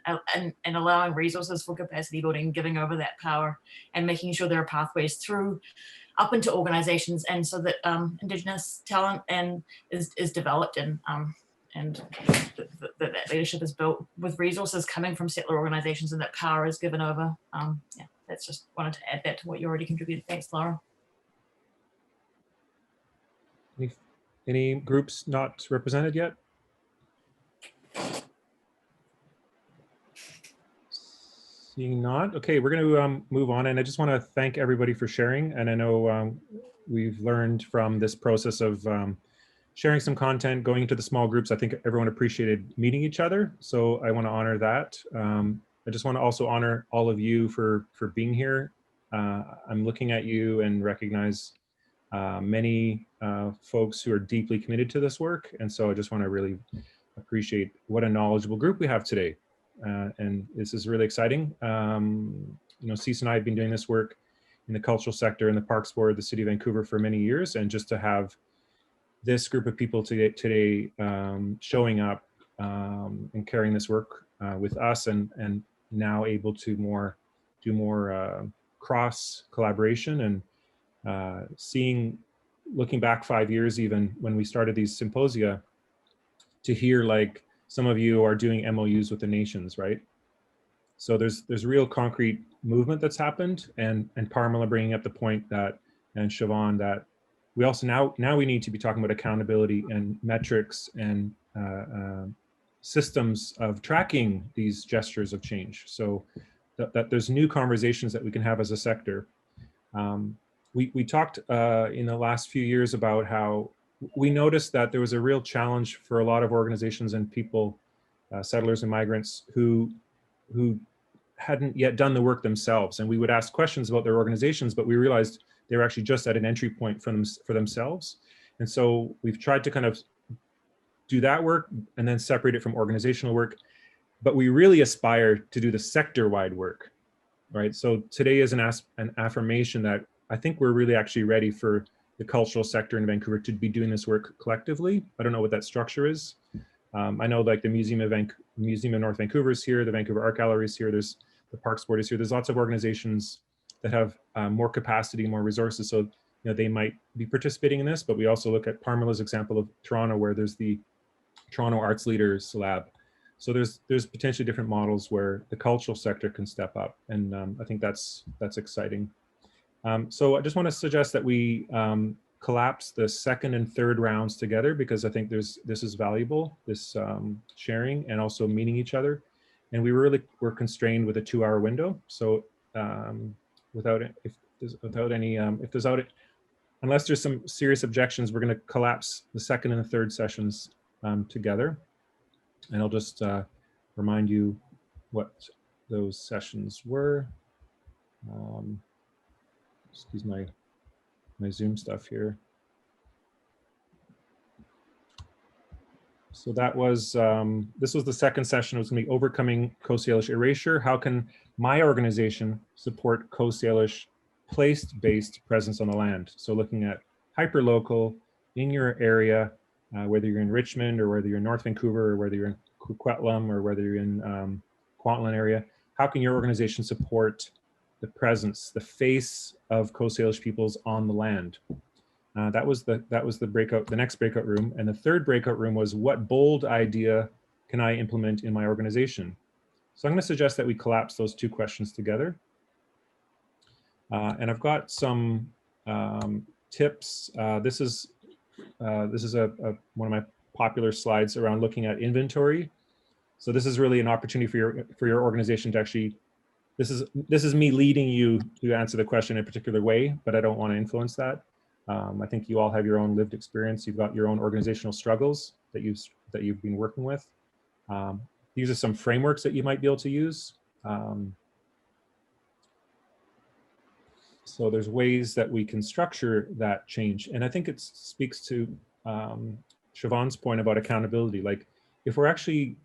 allowing resources for capacity building, giving over that power, and making sure there are pathways through up into organizations, and so that Indigenous talent is developed and that leadership is built with resources coming from settler organizations, and that power is given over. Yeah, that's just wanted to add that to what you already contributed. Thanks, Laura. Any groups not represented yet? Seeing not, okay, we're going to move on, and I just want to thank everybody for sharing. And I know we've learned from this process of sharing some content, going into the small groups. I think everyone appreciated meeting each other, so I want to honor that. I just want to also honor all of you for being here. I'm looking at you and recognize many folks who are deeply committed to this work, and so I just want to really appreciate what a knowledgeable group we have today. And this is really exciting. You know, Cease and I have been doing this work in the cultural sector in the Parks Board, the City of Vancouver for many years, and just to have this group of people today showing up and carrying this work with us, and now able to do more cross collaboration, and looking back 5 years even when we started these symposia, to hear like some of you are doing MOUs with the nations, right? So there's real concrete movement that's happened, and Parmala bringing up the point that, and Siobhan, that we also now we need to be talking about accountability and metrics and systems of tracking these gestures of change, so that there's new conversations that we can have as a sector. We talked in the last few years about how we noticed that there was a real challenge for a lot of organizations and people, settlers and migrants, who hadn't yet done the work themselves. And we would ask questions about their organizations, but we realized they were actually just at an entry point for themselves. And so we've tried to kind of do that work and then separate it from organizational work. But we really aspire to do the sector-wide work, right? So today is an affirmation that I think we're really actually ready for the cultural sector in Vancouver to be doing this work collectively. I don't know what that structure is. I know like the Museum of North Vancouver is here, the Vancouver Art Gallery is here, there's the Parks Board is here. There's lots of organizations that have more capacity, more resources. So, you know, they might be participating in this, but we also look at Parmala's example of Toronto, where there's the Toronto Arts Leaders Lab. So there's potentially different models where the cultural sector can step up. And I think that's exciting. So I just want to suggest that we collapse the second and third rounds together because I think this is valuable, this sharing and also meeting each other. And we really were constrained with a 2-hour window. So unless there's some serious objections, we're going to collapse the second and the third sessions together. And I'll just remind you what those sessions were. Excuse my Zoom stuff here. So that was, this was the second session. It was going to be overcoming co-Salish erasure. How can my organization support co-Salish place-based presence on the land? So looking at hyperlocal in your area, whether you're in Richmond or whether you're in North Vancouver or whether you're in Coquitlam or whether you're in Kwantlen area, how can your organization support the presence, the face of co-Salish peoples on the land? That was the next breakout room. And the third breakout room was, what bold idea can I implement in my organization? So I'm going to suggest that we collapse those two questions together. And I've got some tips. This is one of my popular slides around looking at inventory. So this is really an opportunity for your organization to actually, this is me leading you to answer the question in a particular way, but I don't want to influence that. I think you all have your own lived experience. You've got your own organizational struggles that you've been working with. These are some frameworks that you might be able to use. So there's ways that we can structure that change. And I think it speaks to Siobhan's point about accountability. Like if we're actually,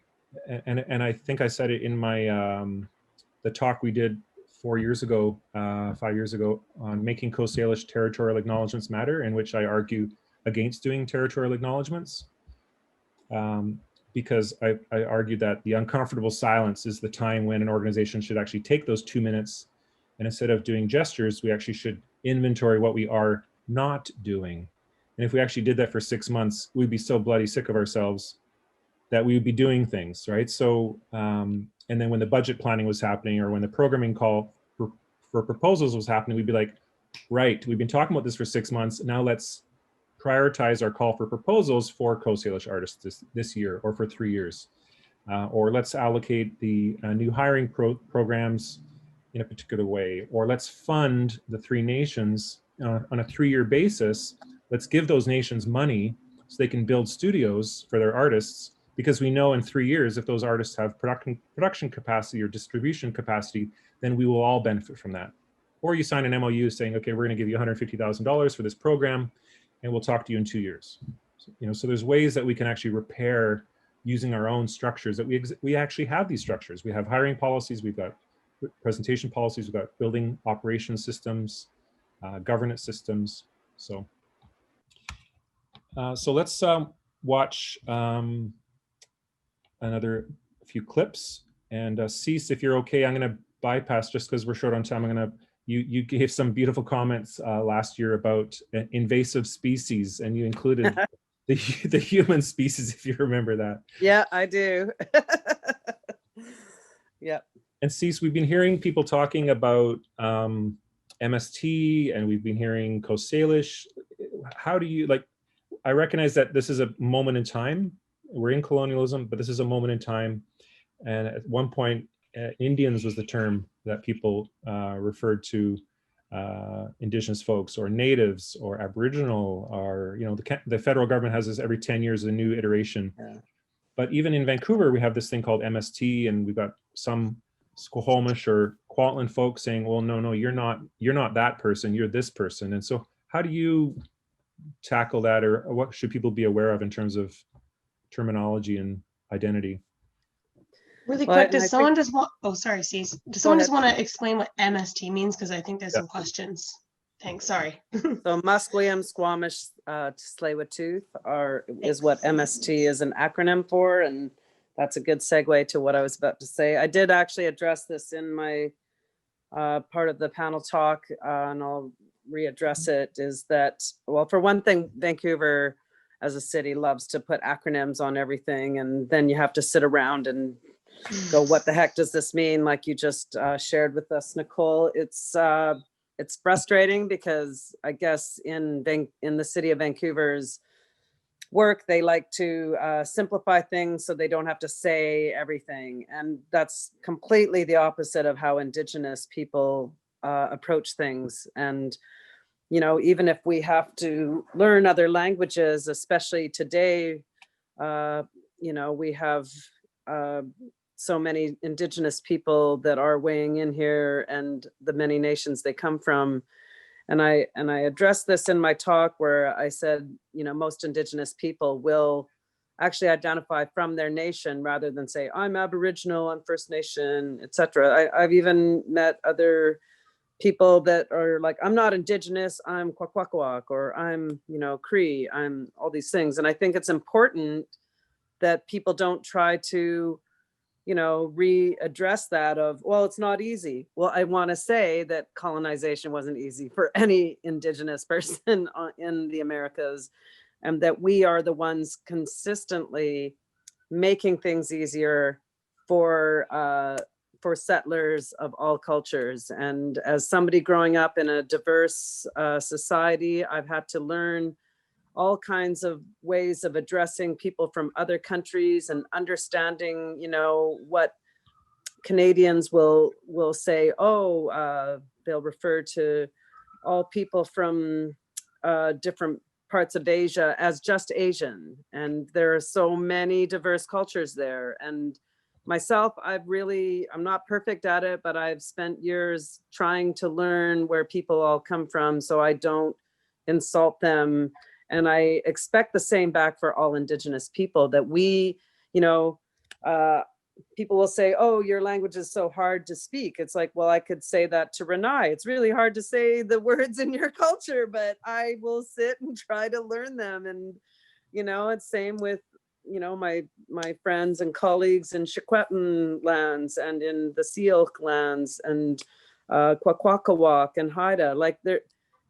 and I think I said it in my, the talk we did 5 years ago, on making co-Salish territorial acknowledgements matter, in which I argue against doing territorial acknowledgements. Because I argue that the uncomfortable silence is the time when an organization should actually take those 2 minutes, and instead of doing gestures, we actually should inventory what we are not doing. And if we actually did that for 6 months, we'd be so bloody sick of ourselves that we would be doing things, right? So, and then when the budget planning was happening, or when the programming call for proposals was happening, we'd be like, right, we've been talking about this for 6 months. Now let's prioritize our call for proposals for co-Salish artists this year or for 3 years. Or let's allocate the new hiring programs in a particular way. Or let's fund the 3 nations on a 3-year basis. Let's give those nations money so they can build studios for their artists, because we know in 3 years, if those artists have production capacity or distribution capacity, then we will all benefit from that. Or you sign an MOU saying, okay, we're going to give you $150,000 for this program, and we'll talk to you in 2 years. So there's ways that we can actually repair using our own structures, that we actually have these structures. We have hiring policies, we've got presentation policies, we've got building operations systems, governance systems. So let's watch another few clips, and Cease, if you're okay, I'm going to bypass, just because we're short on time. You gave some beautiful comments last year about invasive species, and you included the human species, if you remember that. Yeah, I do. Yeah. And Cease, we've been hearing people talking about MST, and we've been hearing co-Salish. How do you, like, I recognize that this is a moment in time. We're in colonialism, but this is a moment in time. And at one point, Indians was the term that people referred to Indigenous folks, or natives, or Aboriginal, or, the federal government has this every 10 years, a new iteration. Yeah. But even in Vancouver, we have this thing called MST, and we've got some Squamish or Kwantlen folks saying, well, no, you're not that person, you're this person. And so how do you tackle that, or what should people be aware of in terms of terminology and identity? Really quick, does someone just want, oh, sorry, Cease. Does someone just want to explain what MST means? Because I think there's some questions. Thanks, sorry. So Musqueam, Squamish, Tsleil-Waututh is what MST is an acronym for, and that's a good segue to what I was about to say. I did actually address this in my part of the panel talk, and I'll readdress it, is that, well, for one thing, Vancouver as a city loves to put acronyms on everything, and then you have to sit around and go, what the heck does this mean? Like you just shared with us, Nicole. It's it's frustrating because I guess in the city of Vancouver's work, they like to simplify things so they don't have to say everything. And that's completely the opposite of how Indigenous people approach things. And, you know, even if we have to learn other languages, especially today, you know, we have so many Indigenous people that are weighing in here and the many nations they come from. And I addressed this in my talk where I said, you know, most Indigenous people will actually identify from their nation rather than say, I'm Aboriginal, I'm First Nation, etc. I've even met other people that are like, I'm not Indigenous, I'm Kwakwaka'wakw, or I'm, you know, Cree, I'm all these things. And I think it's important that people don't try to, you know, readdress that of, well, it's not easy. Well, I want to say that colonization wasn't easy for any Indigenous person in the Americas, and that we are the ones consistently making things easier for settlers of all cultures. And as somebody growing up in a diverse society, I've had to learn all kinds of ways of addressing people from other countries and understanding, you know, what Canadians will say, oh, they'll refer to all people from different parts of Asia as just Asian. And there are so many diverse cultures there. And myself, I'm not perfect at it, but I've spent years trying to learn where people all come from so I don't insult them. And I expect the same back for all Indigenous people, that we, you know, people will say, oh, your language is so hard to speak. It's like, well, I could say that to Renai. It's really hard to say the words in your culture, but I will sit and try to learn them. And, you know, it's same with, you know, my friends and colleagues in Secwepemc lands and in the Syilx lands and Kwakwaka'wakw and Haida. Like,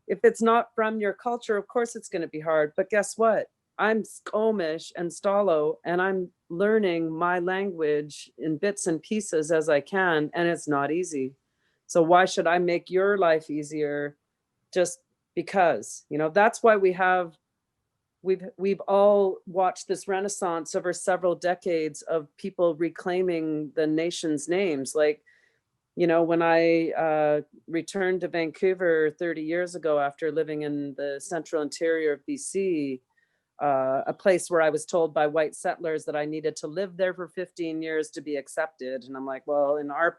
if it's not from your culture, of course it's going to be hard. But guess what? I'm Squamish and Stalo, and I'm learning my language in bits and pieces as I can, and it's not easy. So why should I make your life easier just because? You know, that's why we've all watched this renaissance over several decades of people reclaiming the nation's names. Like, you know, when I returned to Vancouver 30 years ago after living in the central interior of BC, a place where I was told by white settlers that I needed to live there for 15 years to be accepted. And I'm like, well, in our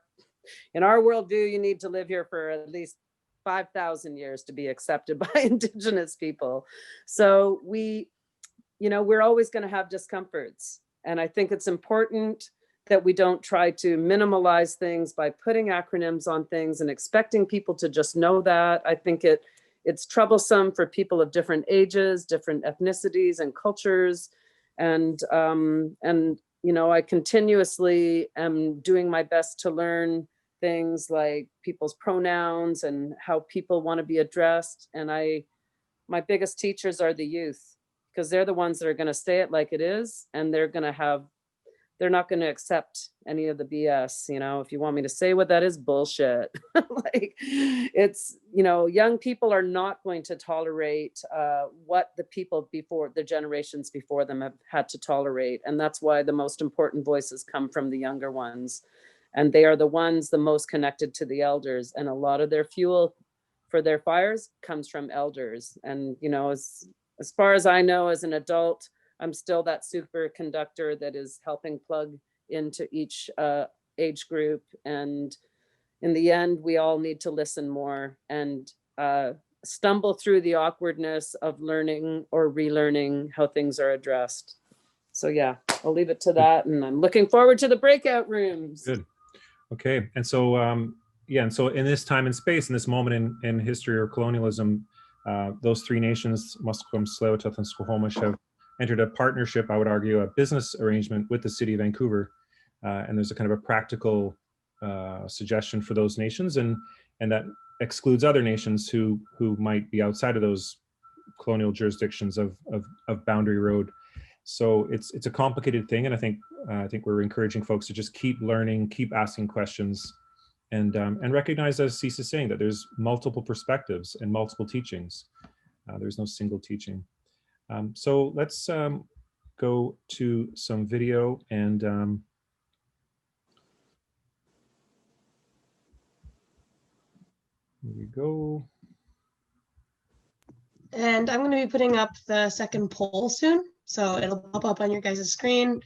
worldview, you need to live here for at least 5,000 years to be accepted by Indigenous people. So we, you know, we're always going to have discomforts. And I think it's important that we don't try to minimalize things by putting acronyms on things and expecting people to just know that. I think it's troublesome for people of different ages, different ethnicities and cultures. And you know, I continuously am doing my best to learn things like people's pronouns and how people want to be addressed. And my biggest teachers are the youth, because they're the ones that are going to say it like it is, and they're not going to accept any of the BS. You know, if you want me to say what that is, bullshit. Like, it's, you know, young people are not going to tolerate what the people before, the generations before them have had to tolerate. And that's why the most important voices come from the younger ones. And they are the ones the most connected to the elders. And a lot of their fuel for their fires comes from elders. And, you know, as far as I know, as an adult, I'm still that superconductor that is helping plug into each age group. And in the end, we all need to listen more and stumble through the awkwardness of learning or relearning how things are addressed. So yeah, I'll leave it to that. And I'm looking forward to the breakout rooms. Good. Okay. And so, yeah, and so in this time and space, in this moment in history or colonialism, those three nations, Musqueam, Tsleil-Waututh, and Squamish, have entered a partnership, I would argue, a business arrangement with the city of Vancouver. And there's a kind of a practical suggestion for those nations, and that excludes other nations who might be outside of those colonial jurisdictions of Boundary Road. So it's a complicated thing, and I think we're encouraging folks to just keep learning, keep asking questions, and recognize, as Cis is saying, that there's multiple perspectives and multiple teachings. There's no single teaching. So let's go to some video, and here we go. And I'm going to be putting up the second poll soon, so it'll pop up on your guys' screen.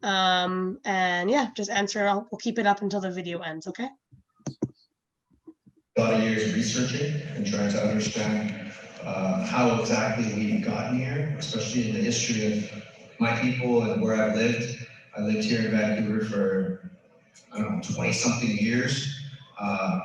And yeah, just answer. We'll keep it up until the video ends, okay? A lot of years researching and trying to understand how exactly we've gotten here, especially in the history of my people and where I've lived. I lived here in Vancouver for, I don't know, 20-something years,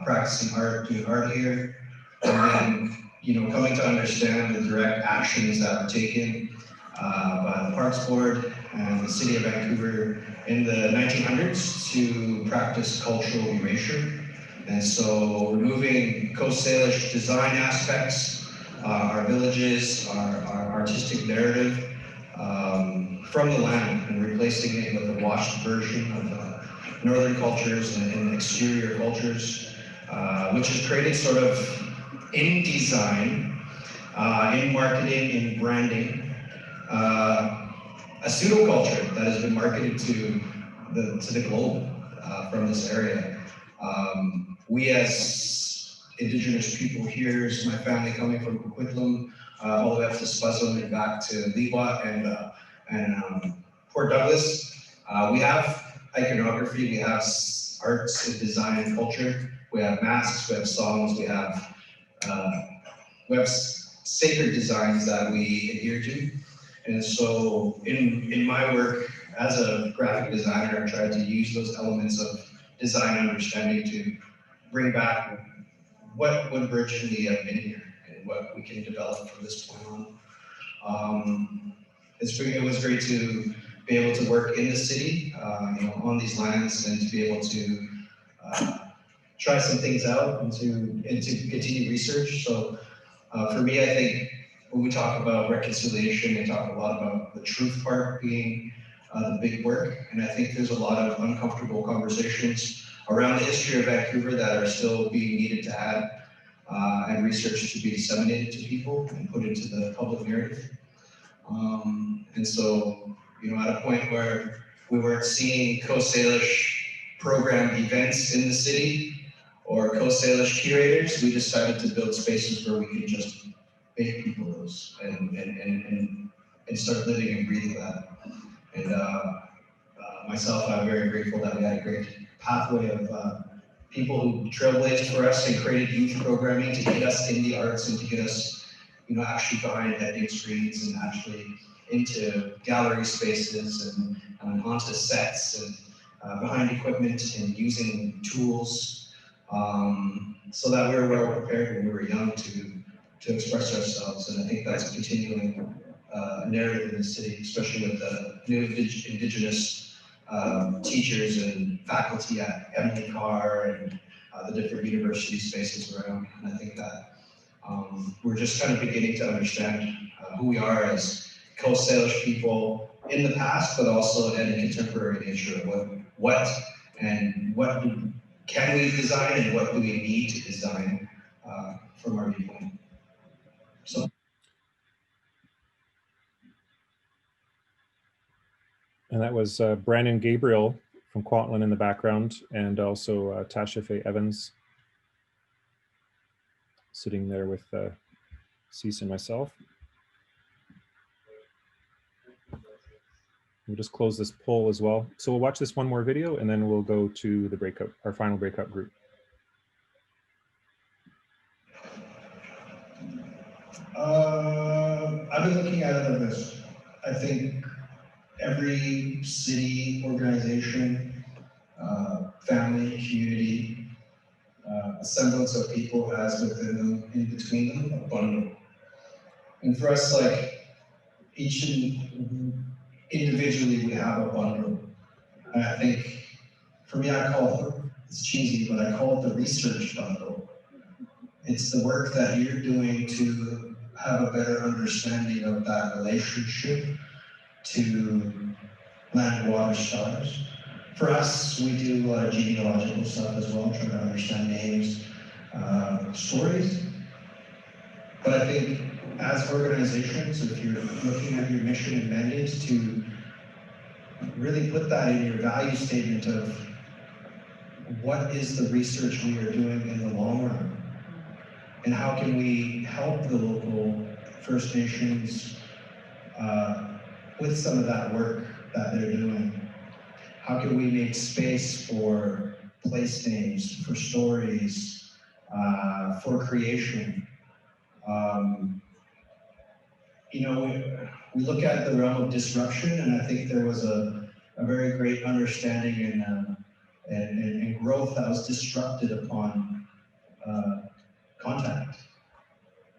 practicing art, doing art here, and then, you know, coming to understand the direct actions that were taken by the Parks Board and the City of Vancouver in the 1900s to practice cultural erasure. And so removing Coast Salish design aspects, our villages, our artistic narrative from the land, and replacing it with a washed version of northern cultures and exterior cultures, which has created sort of in design, in marketing, in branding, a pseudo culture that has been marketed to the globe from this area. We as Indigenous people here, is my family coming from Coquitlam, all the way up to Symposium and back to Leewat and Port Douglas. We have iconography, we have arts and design and culture, we have masks, we have songs, we have sacred designs that we adhere to. And so in my work as a graphic designer, I tried to use those elements of design understanding to bring back what would virtually have been here and what we can develop from this point on. It was great to be able to work in the city, you know, on these lands, and to be able to try some things out and to continue research. So for me, I think when we talk about reconciliation, we talk a lot about the truth part being the big work. And I think there's a lot of uncomfortable conversations around the history of Vancouver that are still being needed to have and research to be disseminated to people and put into the public narrative. And so, you know, at a point where we weren't seeing Coast Salish program events in the city or Coast Salish curators, we decided to build spaces where we could just make people those and start living and breathing that. And myself, I'm very grateful that we had a great pathway of people who trailblazed for us and created youth programming to get us in the arts and to get us, you know, actually behind editing screens and actually into gallery spaces and onto sets and behind equipment and using tools, so that we were well prepared when we were young to express ourselves. And I think that's a continuing narrative in the city, especially with the new Indigenous teachers and faculty at MDCAR and the different university spaces around. And I think that we're just kind of beginning to understand who we are as Coast Salish people in the past, but also in a contemporary nature of what can we design and what do we need to design from our viewpoint. So. And that was Brandon Gabriel from Kwantlen in the background, and also Tasha Faye Evans sitting there with Cis and myself. We'll just close this poll as well. So we'll watch this one more video and then we'll go to the our final breakout group. I've been looking at it as this. I think every city, organization, family, community, a semblance of people has within them, in between them, a bundle. And for us, like, each individually, we have a bundle. And I think, for me, I call it, it's cheesy, but I call it the research bundle. It's the work that you're doing to have a better understanding of that relationship to land, water, stars, For us, we do a lot of genealogical stuff as well, trying to understand names, stories. But I think as organizations, if you're looking at your mission and mandates, to really put that in your value statement of what is the research we are doing in the long run, and how can we help the local First Nations with some of that work that they're doing. How can we make space for place names, for stories, for creation? You know, we look at the realm of disruption, and I think there was a very great understanding and growth that was disrupted upon contact.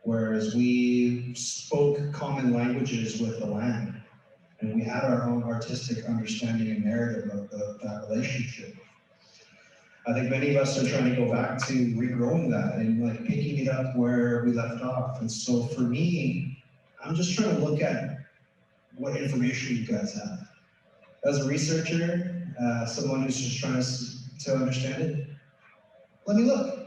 Whereas we spoke common languages with the land, and we had our own artistic understanding and narrative of that relationship. I think many of us are trying to go back to regrowing that and like picking it up where we left off. And so for me, I'm just trying to look at what information you guys have. As a researcher, someone who's just trying to understand it, let me look.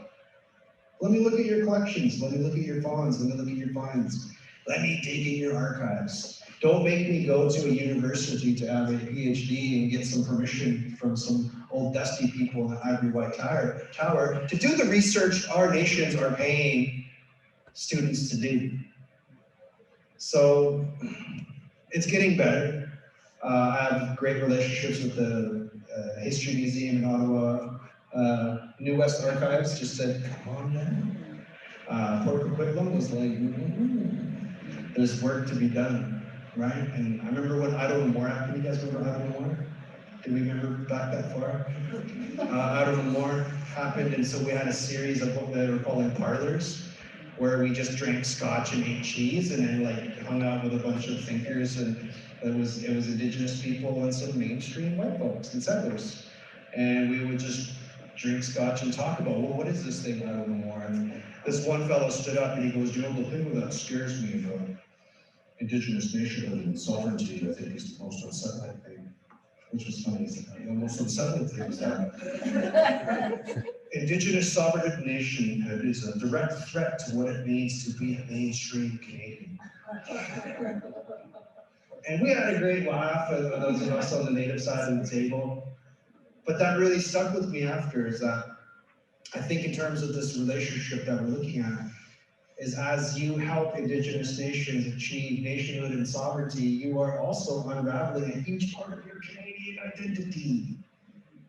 Let me look at your collections. Let me look at your fawns. Let me look at your finds. Let me dig in your archives. Don't make me go to a university to have a PhD and get some permission from some old dusty people in the ivory white tower to do the research our nations are paying students to do. So it's getting better. I have great relationships with the History Museum in Ottawa. New West Archives just said, come on down. Port Coquitlam was like, there's work to be done, right? And I remember when Idle More happened. You guys remember Idle More? Do we remember back that far? Idle More happened, and so we had a series of what they were calling parlors, where we just drank scotch and ate cheese, and then like hung out with a bunch of thinkers, and it was Indigenous people and some mainstream white folks and settlers, and we would just drink scotch and talk about, well, what is this thing Idle More? And this one fellow stood up and he goes, you know, the thing that scares me about Indigenous nationhood and sovereignty, I think, is the most unsettling thing. Which was funny. The most unsettling thing is that Indigenous sovereign nationhood is a direct threat to what it means to be a mainstream Canadian. And we had a great laugh, those of us on the native side of the table. But that really stuck with me after, is that I think in terms of this relationship that we're looking at, is as you help Indigenous nations achieve nationhood and sovereignty, you are also unraveling a huge part of your Canadian identity.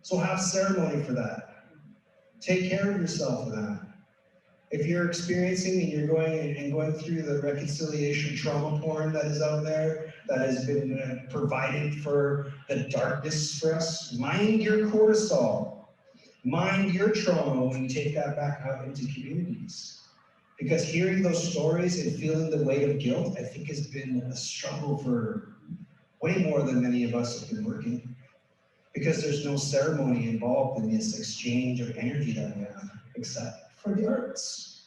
So have ceremony for that. Take care of yourself for that. If you're experiencing and you're going through the reconciliation trauma porn that is out there, that has been provided for the darkness for us, mind your cortisol. Mind your trauma when you take that back out into communities. Because hearing those stories and feeling the weight of guilt, I think has been a struggle for way more than many of us have been working. Because there's no ceremony involved in this exchange of energy that we have, except for the arts.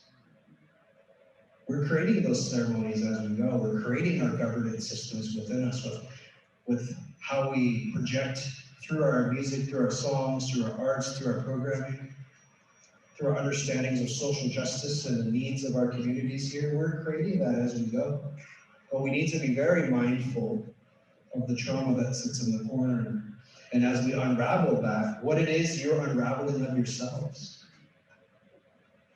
We're creating those ceremonies as we go. We're creating our governance systems within us with how we project through our music, through our songs, through our arts, through our programming, through our understandings of social justice and the needs of our communities here. We're creating that as we go. But we need to be very mindful of the trauma that sits in the corner. And as we unravel that, what it is you're unraveling of yourselves.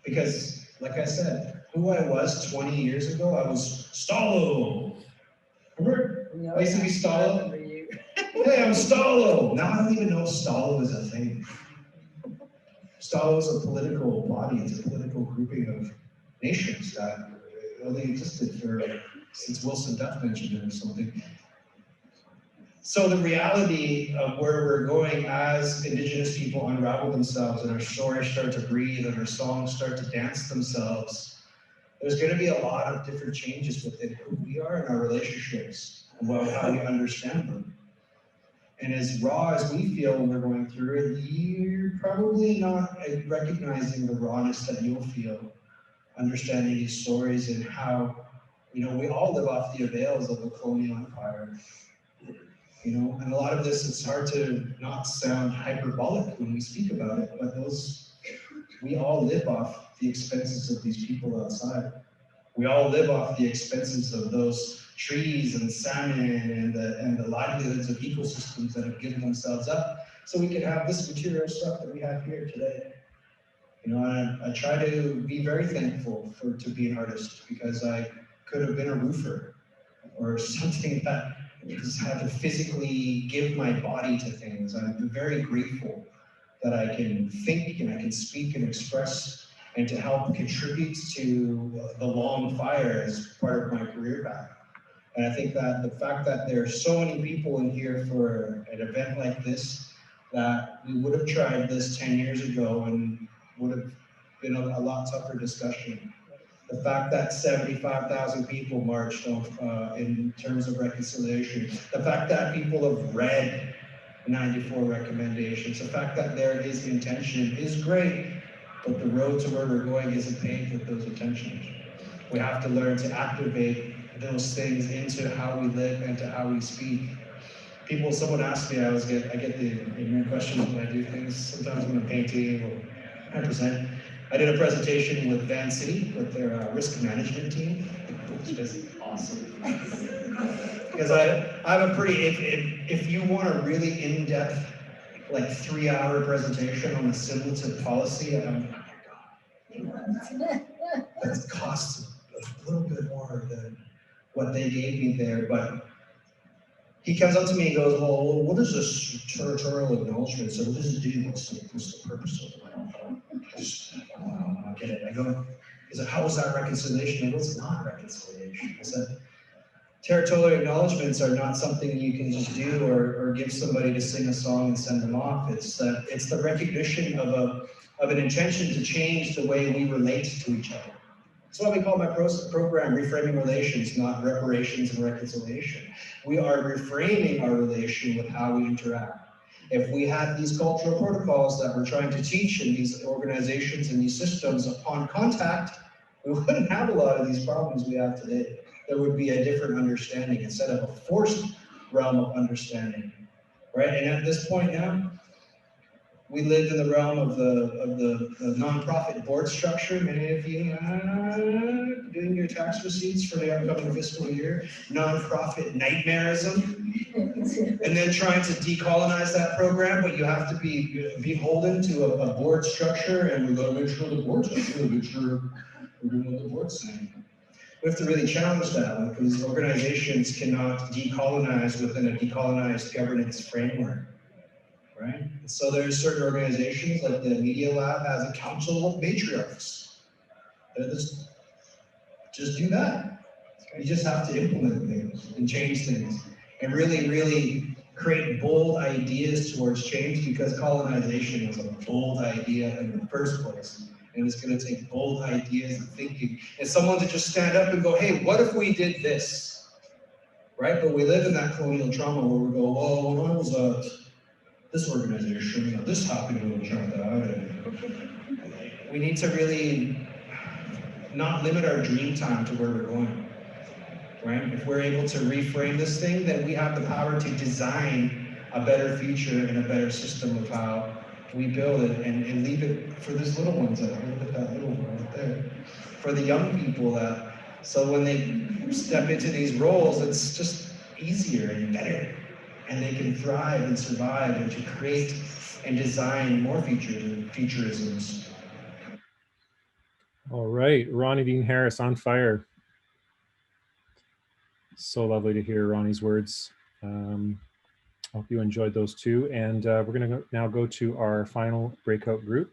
Because, like I said, who I was 20 years ago, I was Stallo. Remember? I used to be Stallo. Hey, I'm Stallo. Now I don't even know if Stallo is a thing. Stallo is a political body. It's a political grouping of nations that only existed since Wilson Duff mentioned it or something. So the reality of where we're going as Indigenous people unravel themselves and our stories start to breathe and our songs start to dance themselves, there's going to be a lot of different changes within who we are and our relationships and how we understand them. And as raw as we feel when we're going through it, you're probably not recognizing the rawness that you'll feel, understanding these stories and how, we all live off the avails of the colonial empire. you know, and a lot of this, it's hard to not sound hyperbolic when we speak about it, but we all live off the expenses of these people outside. We all live off the expenses of those trees and salmon and the livelihoods of ecosystems that have given themselves up so we can have this material stuff that we have here today. You know, I try to be very thankful to be an artist, because I could have been a roofer or something that just had to physically give my body to things. I'm very grateful that I can think and I can speak and express and to help contribute to the long fire as part of my career path. And I think that the fact that there are so many people in here for an event like this, that we would have tried this 10 years ago and would have been a lot tougher discussion. The fact that 75,000 people marched in terms of reconciliation, the fact that people have read 94 recommendations, the fact that there is intention is great, but the road to where we're going isn't paved with those intentions. We have to learn to activate those things into how we live and to how we speak. Someone asked me, I get the ignorant questions when I do things, sometimes when I'm painting or I present. I did a presentation with Van City, with their risk management team, which is awesome. Because I have a pretty, if you want a really in-depth, like 3-hour presentation on a simulative policy, that costs a little bit more than what they gave me there. But he comes up to me and goes, well, what is this territorial acknowledgement? So what does it do? What's the purpose of it? I get it. I go, he said, how is that reconciliation? I go, it's not reconciliation. I said, territorial acknowledgements are not something you can just do or give somebody to sing a song and send them off. It's the recognition of an intention to change the way we relate to each other. That's why we call my program Reframing Relations, not Reparations and Reconciliation. We are reframing our relation with how we interact. If we had these cultural protocols that we're trying to teach in these organizations and these systems upon contact, we wouldn't have a lot of these problems we have today. There would be a different understanding instead of a forced realm of understanding, right? And at this point now, we live in the realm of the nonprofit board structure. Many of you doing your tax receipts for the upcoming fiscal year, nonprofit nightmareism, and then trying to decolonize that program, but you have to be beholden to a board structure, and we got to make sure the board's make sure we're doing what the board's saying. We have to really challenge that, because organizations cannot decolonize within a decolonized governance framework, right? So there's certain organizations, like the Media Lab has a council of matriarchs. Just do that. You just have to implement things and change things and really, really create bold ideas towards change, because colonization was a bold idea in the first place. And it's going to take bold ideas and thinking. And someone to just stand up and go, hey, what if we did this? Right? But we live in that colonial trauma where we go, oh, when I was at this organization, this happened when we tried that. And we need to really not limit our dream time to where we're going. Right? If we're able to reframe this thing, then we have the power to design a better future and a better system of how we build it, and leave it for these little ones. Look at that little one right there. For the young people, so when they step into these roles, it's just easier and better, and they can thrive and survive and to create and design more futurisms. All right, Ronnie Dean Harris, on fire. So lovely to hear Ronnie's words. I hope you enjoyed those too. And we're going to now go to our final breakout group.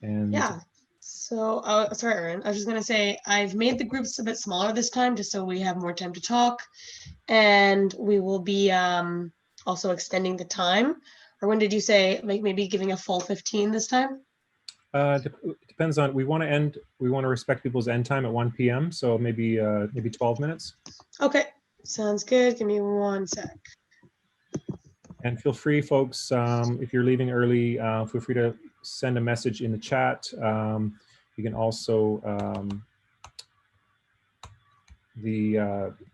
And yeah. So, sorry, Erin. I was just going to say, I've made the groups a bit smaller this time, just so we have more time to talk. And we will be also extending the time. Or when did you say, like maybe giving a full 15 this time? Depends on, we want to respect people's end time at 1 p.m. So maybe 12 minutes. Okay, sounds good. Give me 1 sec. And feel free, folks, if you're leaving early, feel free to send a message in the chat. You can also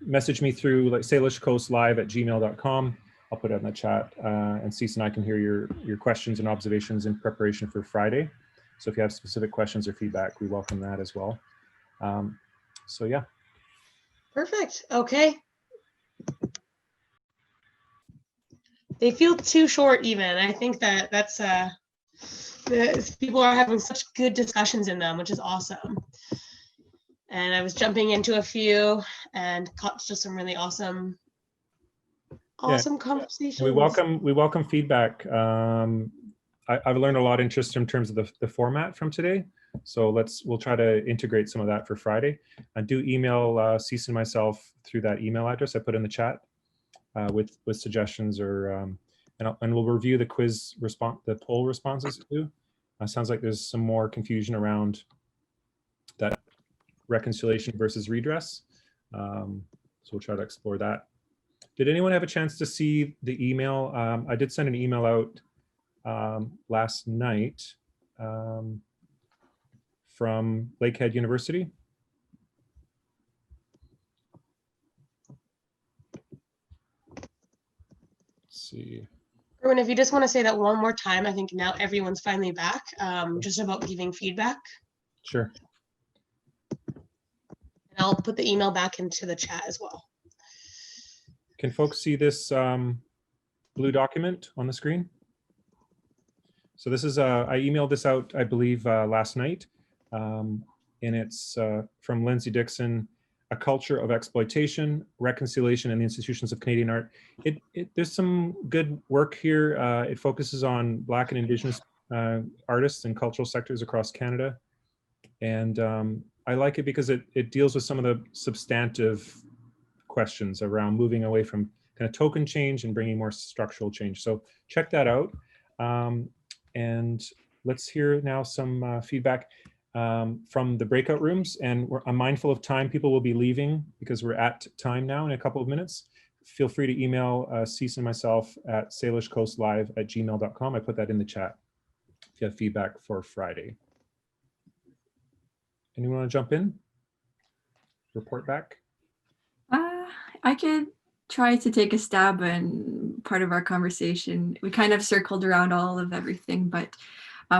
message me through like salishcoastlive@gmail.com. I'll put it in the chat, and Cease and I can hear your questions and observations in preparation for Friday. So if you have specific questions or feedback, we welcome that as well. So yeah. Perfect. Okay. They feel too short even. I think that's people are having such good discussions in them, which is awesome. And I was jumping into a few and caught just some really awesome conversations. We welcome feedback. I've learned a lot just in terms of the format from today. So we'll try to integrate some of that for Friday. And do email Cease and myself through that email address I put in the chat with suggestions, or and we'll review the quiz response, the poll responses too. Sounds like there's some more confusion around that reconciliation versus redress. So we'll try to explore that. Did anyone have a chance to see the email? I did send an email out last night from Lakehead University. Let's see. Erwin, if you just want to say that one more time, I think now everyone's finally back, just about giving feedback. Sure. And I'll put the email back into the chat as well. Can folks see this blue document on the screen? So this is, I emailed this out, I believe, last night. And it's from Lindsay Dixon, A Culture of Exploitation, Reconciliation and the Institutions of Canadian Art. There's some good work here. It focuses on Black and Indigenous artists and cultural sectors across Canada. And I like it because it deals with some of the substantive questions around moving away from kind of token change and bringing more structural change. So check that out. And let's hear now some feedback from the breakout rooms. And I'm mindful of time. People will be leaving because we're at time now in a couple of minutes. Feel free to email Cease and myself at salishcoastlive@gmail.com. I put that in the chat if you have feedback for Friday. Anyone want to jump in? Report back? I could try to take a stab in part of our conversation. We kind of circled around all of everything, but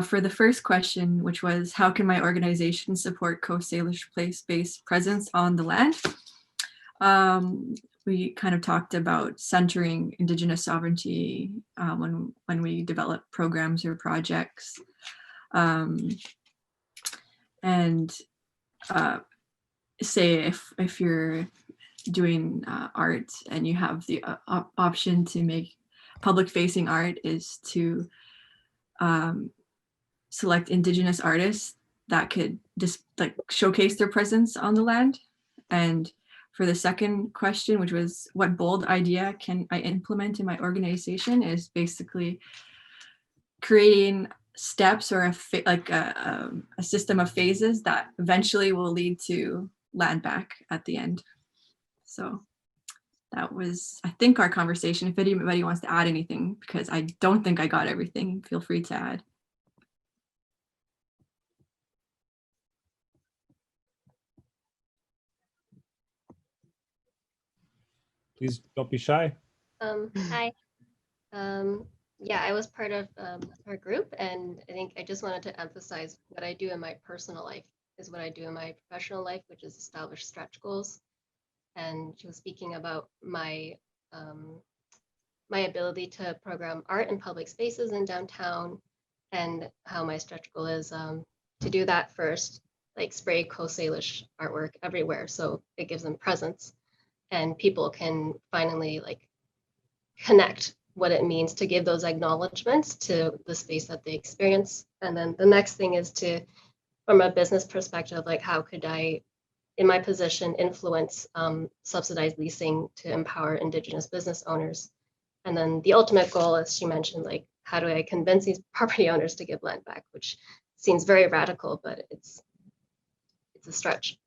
for the first question, which was, how can my organization support Coast Salish place-based presence on the land? We kind of talked about centering Indigenous sovereignty when we develop programs or projects. And say if you're doing art and you have the option to make public-facing art, is to select Indigenous artists that could just like showcase their presence on the land. And for the second question, which was what bold idea can I implement in my organization, is basically creating steps or a system of phases that eventually will lead to land back at the end. So that was, I think, our conversation. If anybody wants to add anything, because I don't think I got everything, feel free to add. Please don't be shy. Hi. Yeah, I was part of our group, and I think I just wanted to emphasize what I do in my personal life is what I do in my professional life, which is establish stretch goals. And she was speaking about my my ability to program art in public spaces in downtown, and how my stretch goal is to do that first, like spray Coast Salish artwork everywhere, so it gives them presence, and people can finally like connect what it means to give those acknowledgements to the space that they experience. And then the next thing is to, from a business perspective, like how could I, in my position, influence subsidized leasing to empower Indigenous business owners. And then the ultimate goal, as she mentioned, like how do I convince these property owners to give land back, which seems very radical, but it's a stretch.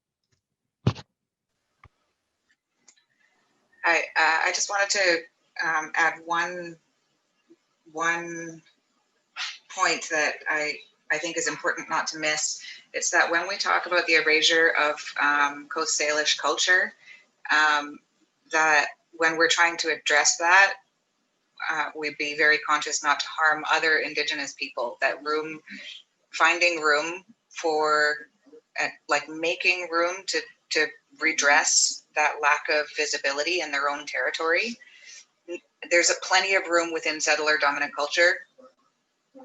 I just wanted to add one point that I think is important not to miss. It's that when we talk about the erasure of Coast Salish culture, that when we're trying to address that, we be very conscious not to harm other Indigenous people. That finding room for, like making room to redress that lack of visibility in their own territory. There's plenty of room within settler dominant culture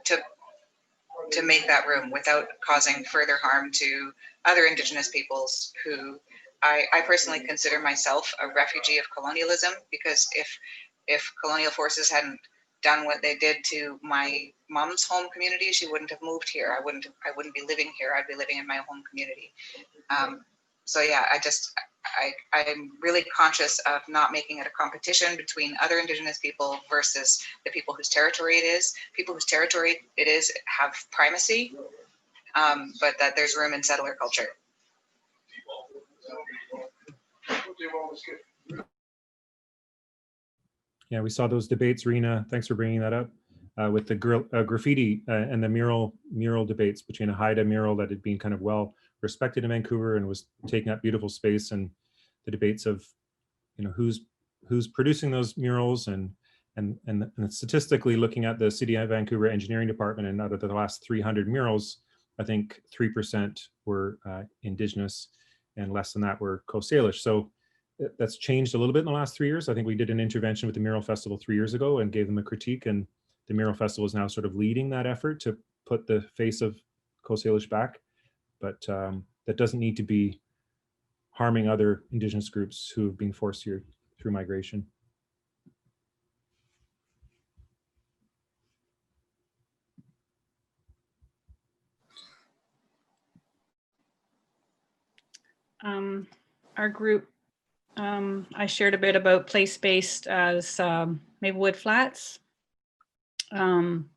to make that room without causing further harm to other Indigenous peoples who I personally consider myself a refugee of colonialism, because if colonial forces hadn't done what they did to my mom's home community, she wouldn't have moved here. I wouldn't be living here. I'd be living in my home community. So yeah, I'm really conscious of not making it a competition between other Indigenous people versus the people whose territory it is. People whose territory it is have primacy, but that there's room in settler culture. Yeah, we saw those debates, Rena. Thanks for bringing that up. With the graffiti and the mural debates between a Haida mural that had been kind of well respected in Vancouver and was taking up beautiful space, and the debates of, you know, who's producing those murals, and statistically looking at the City of Vancouver Engineering Department, and out of the last 300 murals, I think 3% were Indigenous, and less than that were Coast Salish. So that's changed a little bit in the last 3 years. I think we did an intervention with the Mural Festival 3 years ago and gave them a critique, and the Mural Festival is now sort of leading that effort to put the face of Coast Salish back. But that doesn't need to be harming other Indigenous groups who have been forced here through migration. Our group, I shared a bit about place-based as Maplewood Flats. And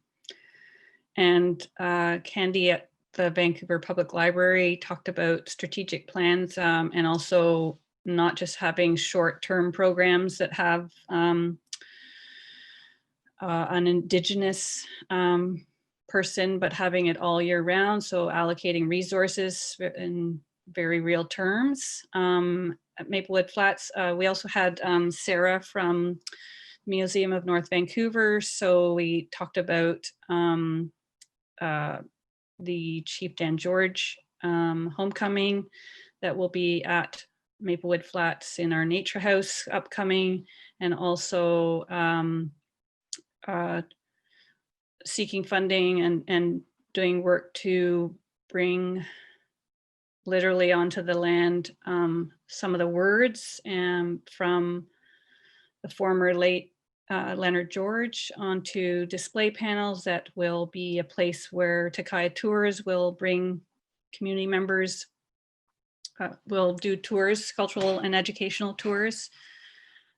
Candy at the Vancouver Public Library talked about strategic plans, and also not just having short-term programs that have an Indigenous person, but having it all year round. So allocating resources in very real terms. At Maplewood Flats, we also had Sarah from Museum of North Vancouver. So we talked about the Chief Dan George homecoming that will be at Maplewood Flats in our nature house upcoming, and also seeking funding and doing work to bring literally onto the land some of the words from the former late Leonard George onto display panels that will be a place where Takaya Tours will bring community members, will do tours, cultural and educational tours.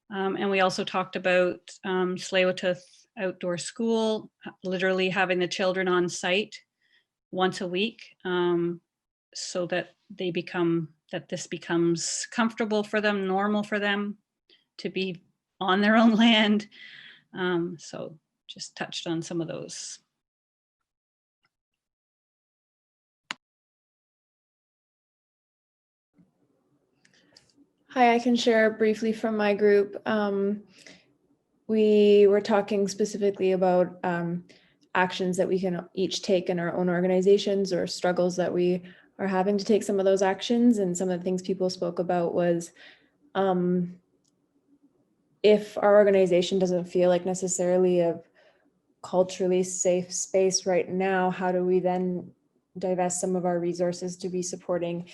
And we also talked about Tsleil-Waututh Outdoor School, literally having the children on site once a week, so that this becomes comfortable for them, normal for them to be on their own land. So just touched on some of those. Hi, I can share briefly from my group. We were talking specifically about actions that we can each take in our own organizations, or struggles that we are having to take some of those actions. And some of the things people spoke about was, if our organization doesn't feel like necessarily a culturally safe space right now, how do we then divest some of our resources to be supporting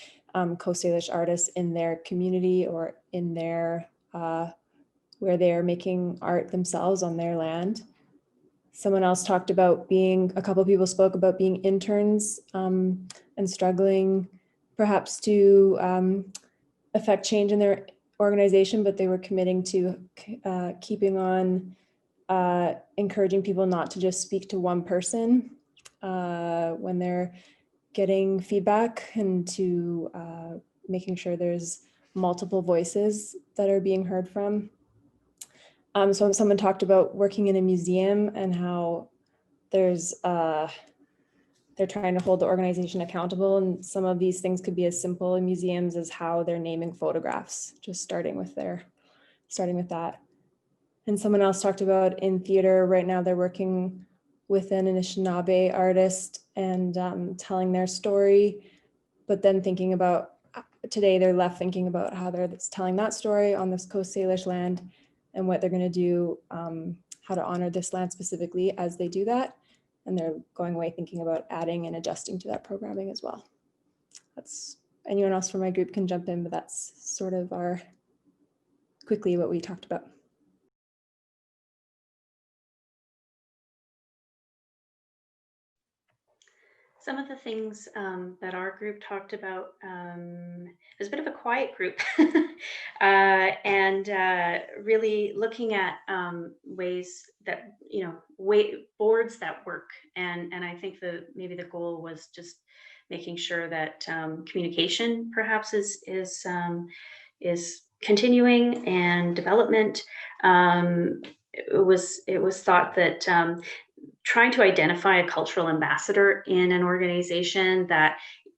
Coast Salish artists in their community, or in their where they are making art themselves on their land? Someone else talked about a couple of people spoke about being interns and struggling perhaps to affect change in their organization, but they were committing to keeping on encouraging people not to just speak to one person when they're getting feedback, and to making sure there's multiple voices that are being heard from. So someone talked about working in a museum and how there's they're trying to hold the organization accountable, and some of these things could be as simple in museums as how they're naming photographs, just starting with that. And someone else talked about in theater right now, they're working with an Anishinaabe artist and telling their story, but then thinking about, today they're left thinking about how they're telling that story on this Coast Salish land and what they're going to do, how to honor this land specifically as they do that. And they're going away thinking about adding and adjusting to that programming as well. That's, anyone else from my group can jump in, but that's sort of our, quickly what we talked about. Some of the things that our group talked about, it was a bit of a quiet group, and really looking at ways that, boards that work. And I think maybe the goal was just making sure that communication perhaps is continuing and development. It was thought that trying to identify a cultural ambassador in an organization that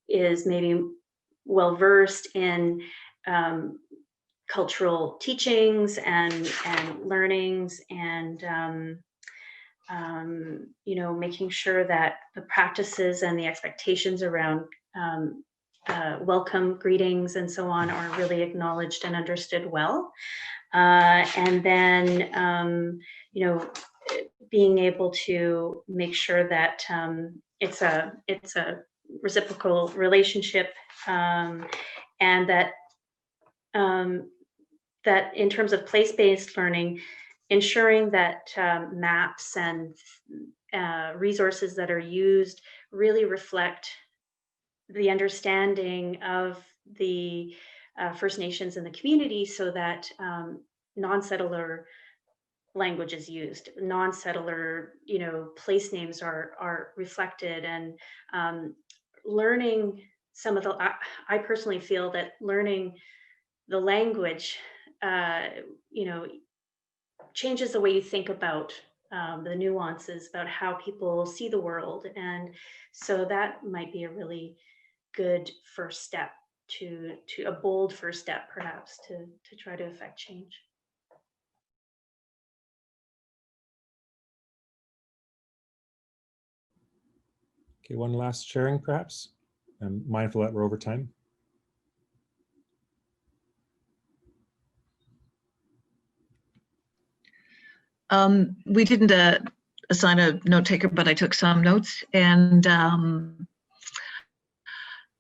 is maybe well versed in cultural teachings and learnings, and making sure that the practices and the expectations around welcome greetings and so on are really acknowledged and understood well. And then, being able to make sure that it's a reciprocal relationship, and that that in terms of place-based learning, ensuring that maps and resources that are used really reflect the understanding of the First Nations in the community, so that non-settler language is used, non-settler, place names are reflected, and learning some of the, I personally feel that learning the language, changes the way you think about the nuances about how people see the world. And so that might be a really good first step to a bold first step, perhaps, to try to affect change. Okay, one last sharing, perhaps. I'm mindful that we're over time. We didn't assign a note taker, but I took some notes, and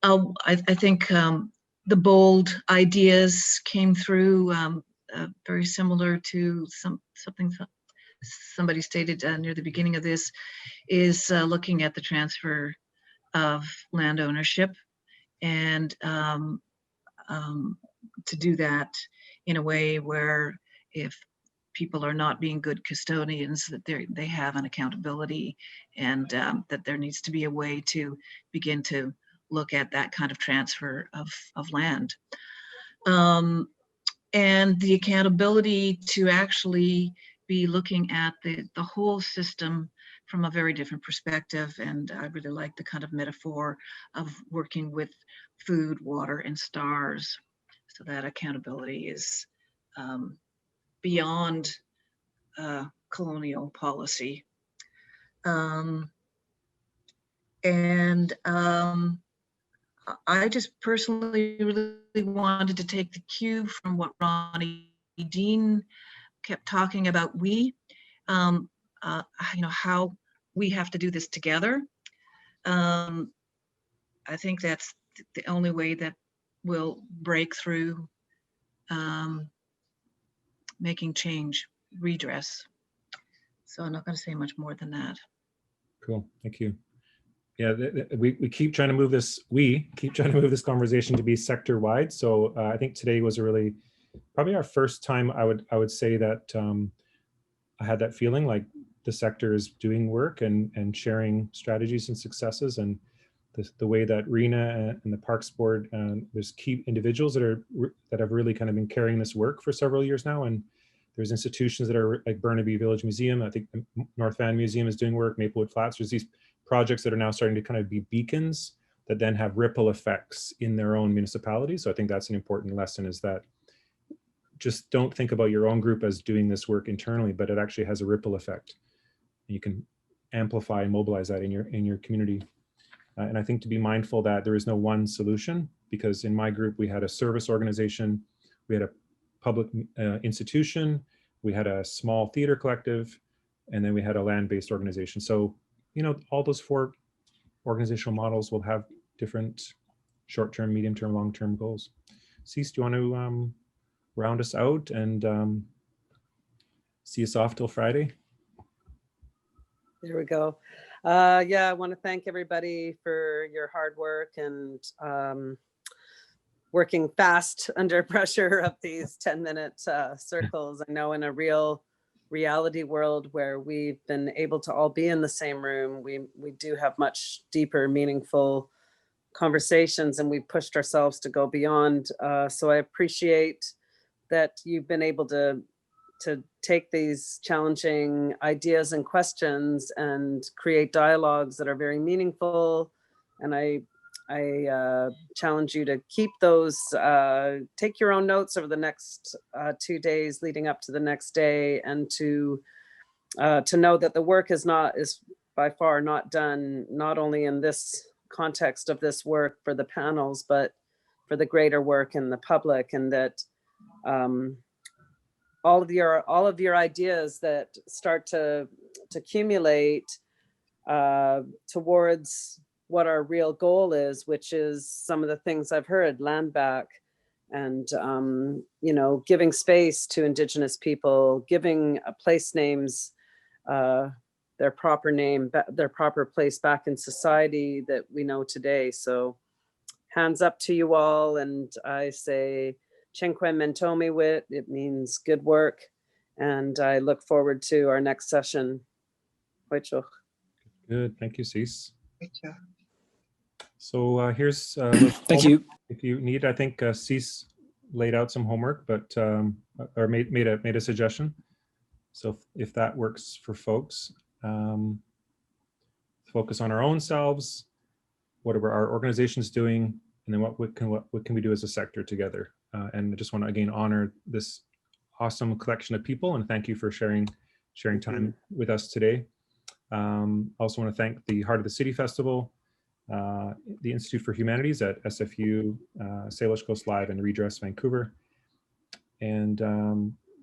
I think the bold ideas came through, very similar to something somebody stated near the beginning of this, is looking at the transfer of land ownership, and to do that in a way where, if people are not being good custodians, that they have an accountability, and that there needs to be a way to begin to look at that kind of transfer of land. And the accountability to actually be looking at the whole system from a very different perspective. And I really like the kind of metaphor of working with food, water, and stars. So that accountability is beyond colonial policy. I just personally really wanted to take the cue from what Ronnie Dean kept talking about, how we have to do this together. I think that's the only way that we'll break through making change, redress. So I'm not going to say much more than that. Cool, thank you. Yeah, we keep trying to move this. We keep trying to move this conversation to be sector wide. So I think today was probably our first time. I would say that I had that feeling like the sector is doing work and sharing strategies and successes, and the way that RENA and the Parks Board, there's key individuals that have really kind of been carrying this work for several years now. And there's institutions that are like Burnaby Village Museum. I think North Van Museum is doing work, Maplewood Flats. There's these projects that are now starting to kind of be beacons that then have ripple effects in their own municipalities. So I think that's an important lesson, is that just don't think about your own group as doing this work internally, but it actually has a ripple effect. You can amplify and mobilize that in your community. And I think to be mindful that there is no one solution, because in my group, we had a service organization, we had a public institution, we had a small theater collective, and then we had a land-based organization. So, you know, all those 4 organizational models will have different short-term, medium-term, long-term goals. Cease, do you want to round us out and see us off till Friday? There we go. Yeah, I want to thank everybody for your hard work and working fast under pressure of these 10-minute circles. I know in a real reality world where we've been able to all be in the same room, we do have much deeper, meaningful conversations, and we've pushed ourselves to go beyond. So I appreciate that you've been able to take these challenging ideas and questions and create dialogues that are very meaningful. And I challenge you to keep those, take your own notes over the next 2 days leading up to the next day, and to know that the work is by far not done, not only in this context of this work for the panels, but for the greater work in the public, and that all of your ideas that start to accumulate towards what our real goal is, which is some of the things I've heard: land back, and you know, giving space to Indigenous people, giving place names their proper name, their proper place back in society that we know today. So hands up to you all, and I say Chinque Mentomi Wit, it means good work, and I look forward to our next session. Good, thank you, Cease. Thank you. So here's thank you. If you need, I think Cease laid out some homework, but or made a suggestion. So if that works for folks, focus on our own selves. What are our organizations doing, and then what can we do as a sector together? And I just want to again honor this awesome collection of people, and thank you for sharing time with us today. Also want to thank the Heart of the City Festival, the Institute for Humanities at SFU, Salish Coast Live, and Redress Vancouver. And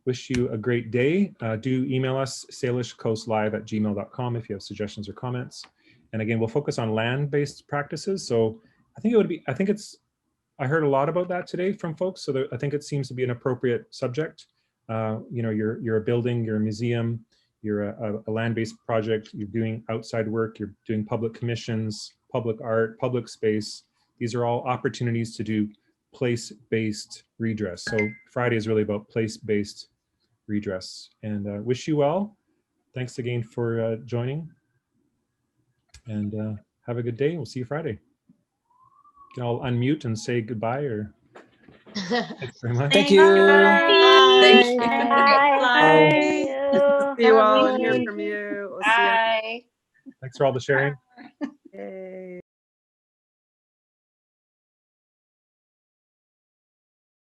wish you a great day. Do email us salishcoastlive@gmail.com if you have suggestions or comments. And again, we'll focus on land-based practices. So I think I heard a lot about that today from folks. So I think it seems to be an appropriate subject. You know, you're a building, you're a museum, you're a land-based project, you're doing outside work, you're doing public commissions, public art, public space. These are all opportunities to do place-based redress. So Friday is really about place-based redress. And wish you well. Thanks again for joining. And have a good day. We'll see you Friday. You can all unmute and say goodbye, or thanks very much. Thank you. Bye. Bye. See you all and hear from you. We'll see you. Bye. Thanks for all the sharing.